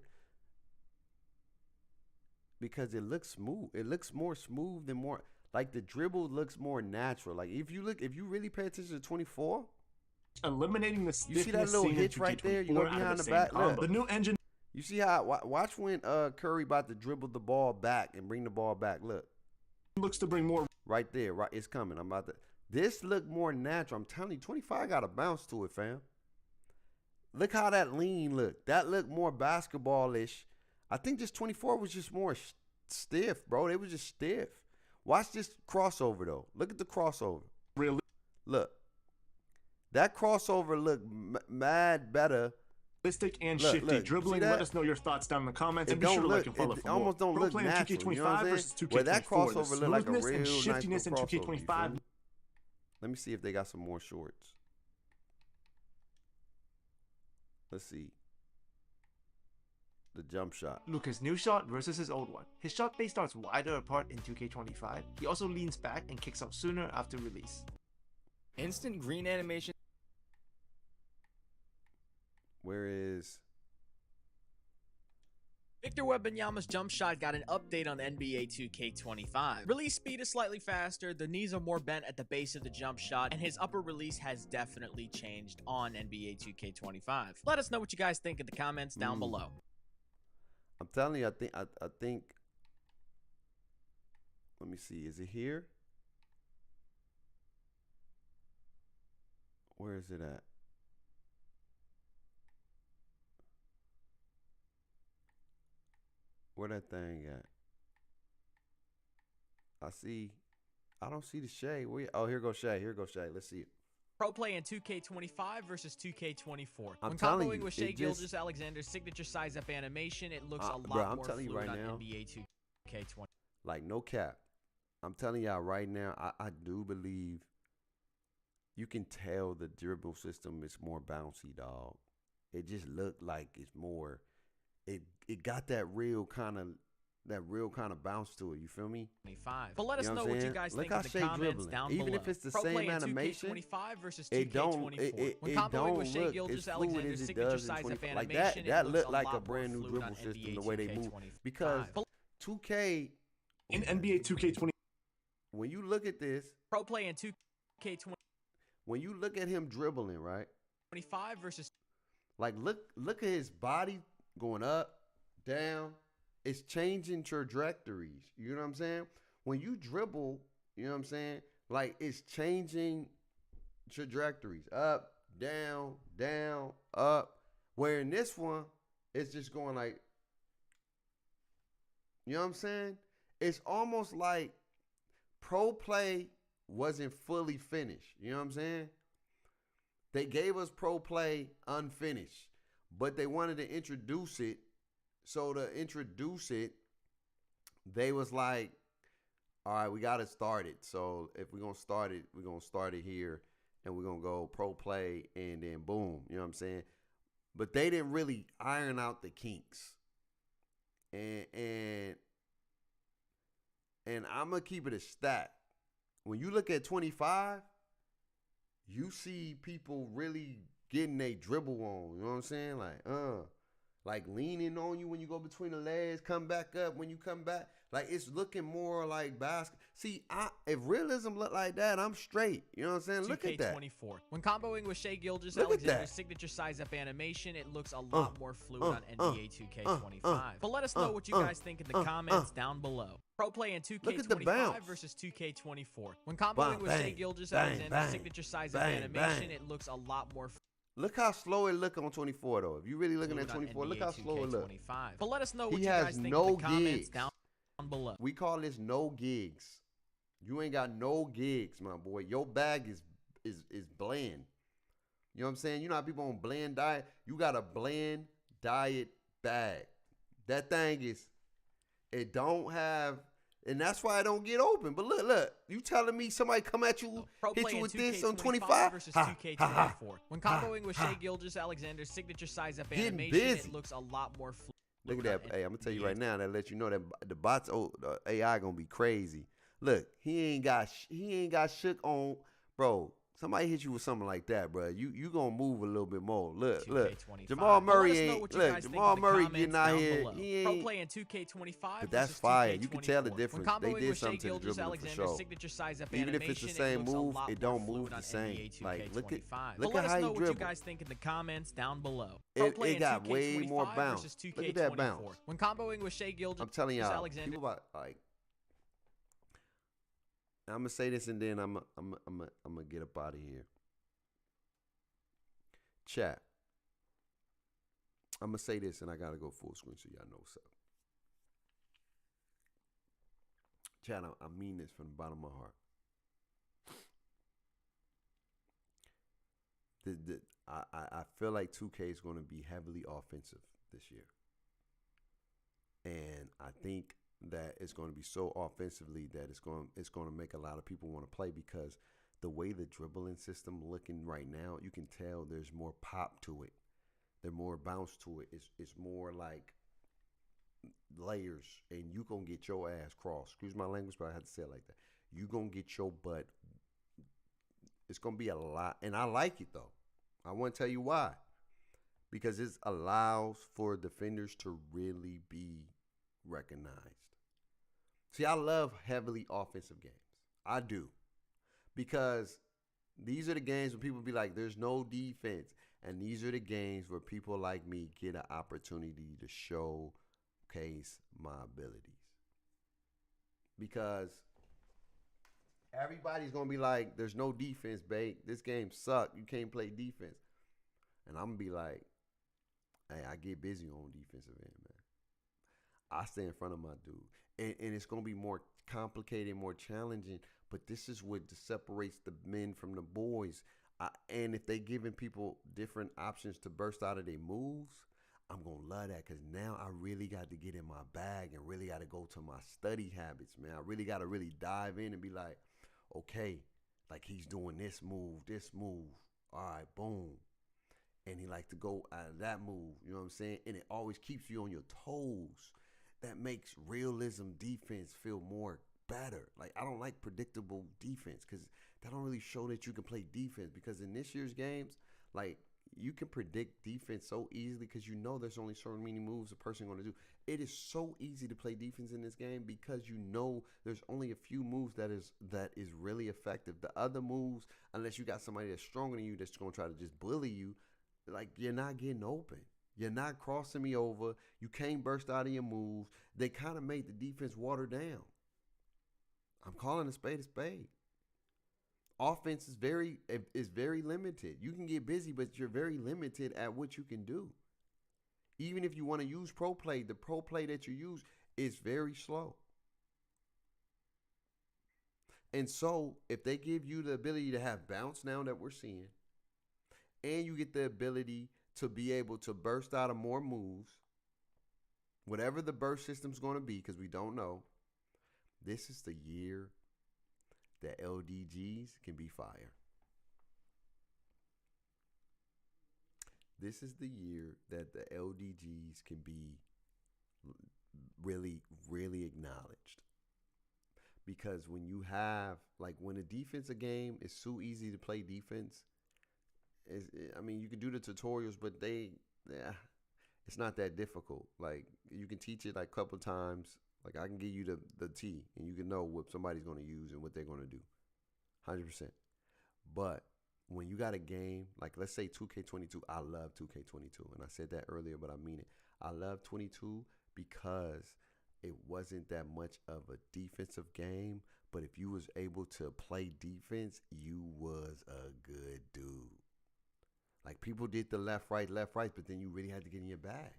because it looks smooth. It looks more smooth than more like the dribble looks more natural. Like if you really pay attention to 24, eliminating the stiffness. You see that little hitch right there? You go behind the back. Look, the new engine. You see how watch when Curry about to dribble the ball back and bring the ball back. Look, looks to bring more right there. Right, it's coming. I'm about to. This look more natural. I'm telling you, 25 got a bounce to it, fam. Look how that lean look. That looked more basketball-ish. I think just 24 was just more stiff, bro. They was just stiff. Watch this crossover, though. Look at the crossover. Really? Look. That crossover looked mad better. Realistic and shifty dribbling. Let us know your thoughts down in the comments, and be sure to like and follow for more. Almost don't look natural. You know what I'm saying? Where that crossover looked like a real nice shiftiness in 2K25. Let me see if they got some more shorts. Let's see. The jump shot. Luka's new shot versus his old one. His shot base starts wider apart in 2K25. He also leans back and kicks out sooner after release. Instant green animation. Where is... Victor Wembanyama's jump shot got an update on NBA 2K25. Release speed is slightly faster, the knees are more bent at the base of the jump shot, and his upper release has definitely changed on NBA 2K25. Let us know what you guys think in the comments down below. I'm telling you, I think. Let me see. Is it here? Where is it at? Where that thing at? I don't see the Shay. Oh, here goes Shay. Here goes Shay. Let's see it. Pro play in 2K25 verversus 2K24. When telling comboing you, with Shai Gilgeous-Alexander's signature size-up animation, it looks a lot I'm more telling you fluid right on now, NBA 2K20. Like, no cap. I'm telling y'all right now, I do believe you can tell the dribble system is more bouncy, dog. It just looked like it's more... It got that real kind of bounce to it. You feel me? 25. But let us know what you guys think in the comments down below. Even if it's the same animation, 2K25 versus 2K24. it don't look as fluid as it does in 25. Like that looked like a brand new dribble system the way they move. Because 2K in NBA 2K20, when you look at this, pro play in 2K20, when you look at him dribbling, right? 25 versus like look at his body going up, down. It's changing trajectories. You know what I'm saying? When you dribble, you know what I'm saying? Like, it's changing trajectories. Up, down, down, up. Where in this one, it's just going like, you know what I'm saying? It's almost like pro play wasn't fully finished. You know what I'm saying? They gave us pro play unfinished, but they wanted to introduce it. So to introduce it, they was like, all right, we got to start it. So if we're going to start it, we're going to start it here, and we're going to go pro play, and then boom, you know what I'm saying? But they didn't really iron out the kinks. And I'm going to keep it a stat. When you look at 25, you see people really getting a dribble on, you know what I'm saying? Like leaning on you when you go between the legs, come back up when you come back. Like, it's looking more like basketball. See, if realism look like that, I'm straight. You know what I'm saying? Look at that. 2K24. When comboing with Shai Gilgeous-Alexander's signature size-up animation, it looks a lot more fluid on NBA 2K25. But let us know what you guys think in the comments down below. Pro play in 2K25 versus 2K24. When comboing with Shai Gilgeous-Alexander's signature size-up animation, it looks a lot more Look how slow it look on 24, though. If you really looking at 24, look how slow it look. But let us know what you guys think in the comments down below. We call this no gigs. You ain't got no gigs, my boy. Your bag is bland. You know what I'm saying? You know how people on bland diet? You got a bland diet bag. That thing is, it don't have, and that's why I don't get open. But look, you telling me somebody come at you, Pro hit play you in with this 2K25 on 25? versus Ha, 2K24. ha, ha, When ha, comboing with ha. Shai Gilgeous-Alexander's signature size up Getting animation, busy. it looks a lot more fluid. Look at that. Hey, I'm gonna tell you right now. That let you know that the bots, AI gonna be crazy. Look, he ain't got shook on, bro. Somebody hit you with something like that, bro. You gonna move a little bit more. Look. 2K25. Jamal Murray Let us know ain't. what you Look, guys think Jamal in the Murray comments getting out down here. below. He Pro ain't. play in 2K25 But that's versus fire. 2K24. You can tell the When difference. They comboing did with Shai something to the dribbling for Gilgeous-Alexander's sure. signature size up Even if animation, it's the same looks move, a lot it more don't move fluid the on same. NBA 2K25. Like, look at But let us how know he what you dribble. guys think in the comments down below. Pro It play in got way 2K25 more bounce. versus Look at that 2K24. bounce. When comboing with Shai I'm telling y'all, Gilgeous-Alexander. people about like. I'm gonna say this and then I'm gonna get up out of here. Chat. I'm gonna say this and I gotta go full screen so y'all know what's up. Chat, I mean this from the bottom of my heart. I feel like 2K is going to be heavily offensive this year. And I think that it's going to be so offensively that it's going to make a lot of people want to play, because the way the dribbling system looking right now, you can tell there's more pop to it. There's more bounce to it. It's more like layers, and you going to get your ass crossed. Excuse my language, but I had to say it like that. You going to get your butt. It's going to be a lot, and I like it though. I want to tell you why. Because it allows for defenders to really be recognized. See, I love heavily offensive games. I do. Because these are the games where people be like, there's no defense. And these are the games where people like me get an opportunity to showcase my abilities. Because everybody's going to be like, there's no defense, babe. This game sucks. You can't play defense. And I'm going to be like, hey, I get busy on defensive end, man. I stay in front of my dude. And it's going to be more complicated, more challenging. But this is what separates the men from the boys. And if they giving people different options to burst out of their moves, I'm going to love that, because now I really got to get in my bag and really got to go to my study habits, man. I really got to really dive in and be like, okay, like he's doing this move. All right, boom. And he like to go out of that move, you know what I'm saying? And it always keeps you on your toes. That makes realism defense feel more better. Like, I don't like predictable defense, because that don't really show that you can play defense. Because in this year's games, like, you can predict defense so easily because you know there's only so many moves a person going to do. It is so easy to play defense in this game because you know there's only a few moves that is really effective. The other moves, unless you got somebody that's stronger than you that's going to try to just bully you, like, you're not getting open. You're not crossing me over. You can't burst out of your moves. They kind of made the defense watered down. I'm calling a spade a spade. Offense is very limited. You can get busy, but you're very limited at what you can do. Even if you want to use pro play, the pro play that you use is very slow. And so if they give you the ability to have bounce now that we're seeing, and you get the ability to be able to burst out of more moves, whatever the burst system's going to be, because we don't know, this is the year that LDGs can be fire. This is the year that the LDGs can be really, really acknowledged. Because when you have, like, when a defensive game is so easy to play defense, I mean, you can do the tutorials, but it's not that difficult. Like, you can teach it like a couple times. Like, I can give you the T, and you can know what somebody's going to use and what they're going to do. 100%. But when you got a game, like, let's say 2K22, I love 2K22. And I said that earlier, but I mean it. I love 22 because it wasn't that much of a defensive game. But if you was able to play defense, you was a good dude. Like, people did the left, right, but then you really had to get in your bag.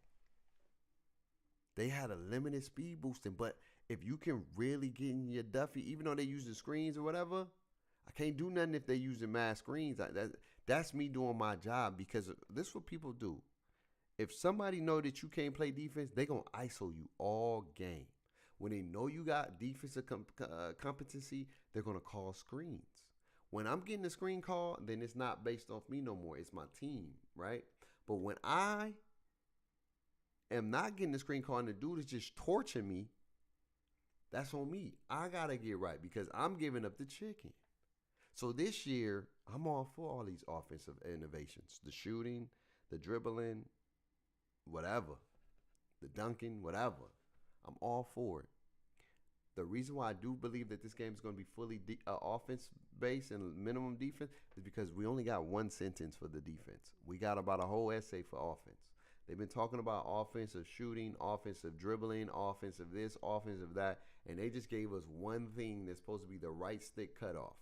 They had a limited speed boosting, but if you can really get in your Duffy, even though they use the screens or whatever, I can't do nothing if they using mass screens. That's me doing my job, because this is what people do. If somebody know that you can't play defense, they going to ISO you all game. When they know you got defensive competency, they're going to call screens. When I'm getting a screen call, then it's not based off me no more. It's my team, right? But when I am not getting the screen call and the dude is just torching me, that's on me. I got to get right because I'm giving up the chicken. So this year, I'm all for all these offensive innovations. The shooting, the dribbling, whatever. The dunking, whatever. I'm all for it. The reason why I do believe that this game is going to be fully offense-based and minimum defense is because we only got one sentence for the defense. We got about a whole essay for offense. They've been talking about offensive shooting, offensive dribbling, offensive this, offensive that, and they just gave us one thing that's supposed to be the right stick cutoff.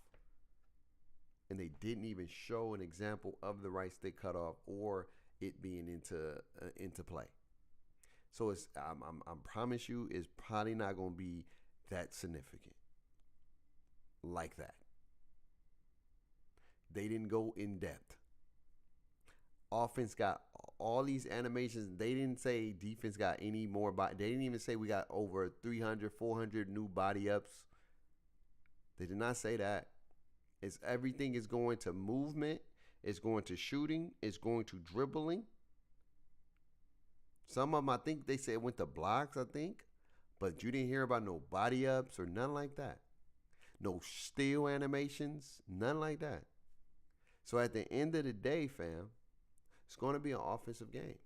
And they didn't even show an example of the right stick cutoff or it being into play. So it's I promise you, it's probably not going to be that significant like that. They didn't go in depth. Offense got all these animations. They didn't say defense got any more body. They didn't even say we got over 300, 400 new body ups. They did not say that. It's everything is going to movement. It's going to shooting. It's going to dribbling. Some of them, I think they said went to blocks, I think. But you didn't hear about no body ups or nothing like that. No steal animations, nothing like that. So at the end of the day, fam, it's going to be an offensive game,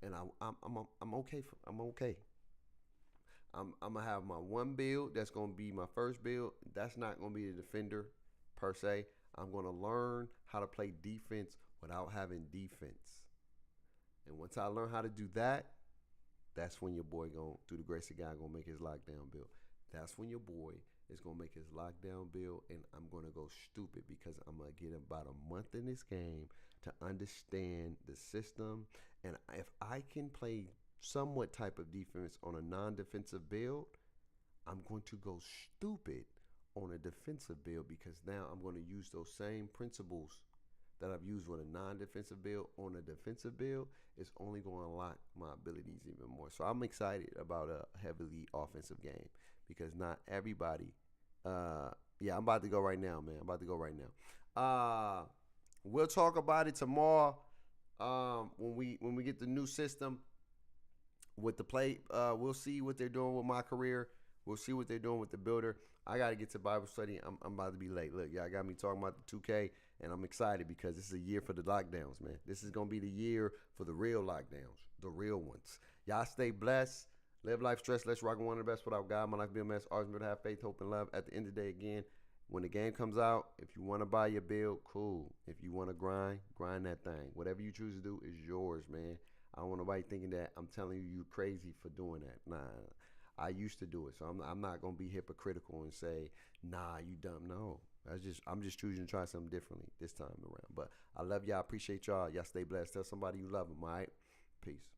and I'm okay. I'm okay. I'm gonna have my one build. That's gonna be my first build. That's not gonna be the defender per se. I'm gonna learn how to play defense without having defense. And once I learn how to do that, that's when your boy gonna, through the grace of God, gonna make his lockdown build. That's when your boy is gonna make his lockdown build, and I'm gonna go stupid because I'm gonna get about a month in this game to understand the system. And if I can play somewhat type of defense on a non-defensive build, I'm going to go stupid on a defensive build because now I'm going to use those same principles that I've used with a non-defensive build on a defensive build. It's only going to unlock my abilities even more. So I'm excited about a heavily offensive game because not everybody. Yeah, I'm about to go right now, man. I'm about to go right now. We'll talk about it tomorrow when we get the new system with the play. We'll see what they're doing with my career. We'll see what they're doing with the builder. I got to get to Bible study. I'm about to be late. Look, y'all got me talking about the 2K, and I'm excited because this is a year for the lockdowns, man. This is going to be the year for the real lockdowns, the real ones. Y'all stay blessed. Live life stress. Let's rock one of the best without God. My life be a mess. Always remember to have faith, hope, and love. At the end of the day, again, when the game comes out, if you want to buy your build, cool. If you want to grind that thing. Whatever you choose to do is yours, man. I don't want nobody thinking that I'm telling you you're crazy for doing that. Nah, I used to do it, so I'm not gonna be hypocritical and say, nah, you dumb. No, I'm just choosing to try something differently this time around. But I love y'all. Appreciate y'all. Y'all stay blessed. Tell somebody you love them. All right, peace.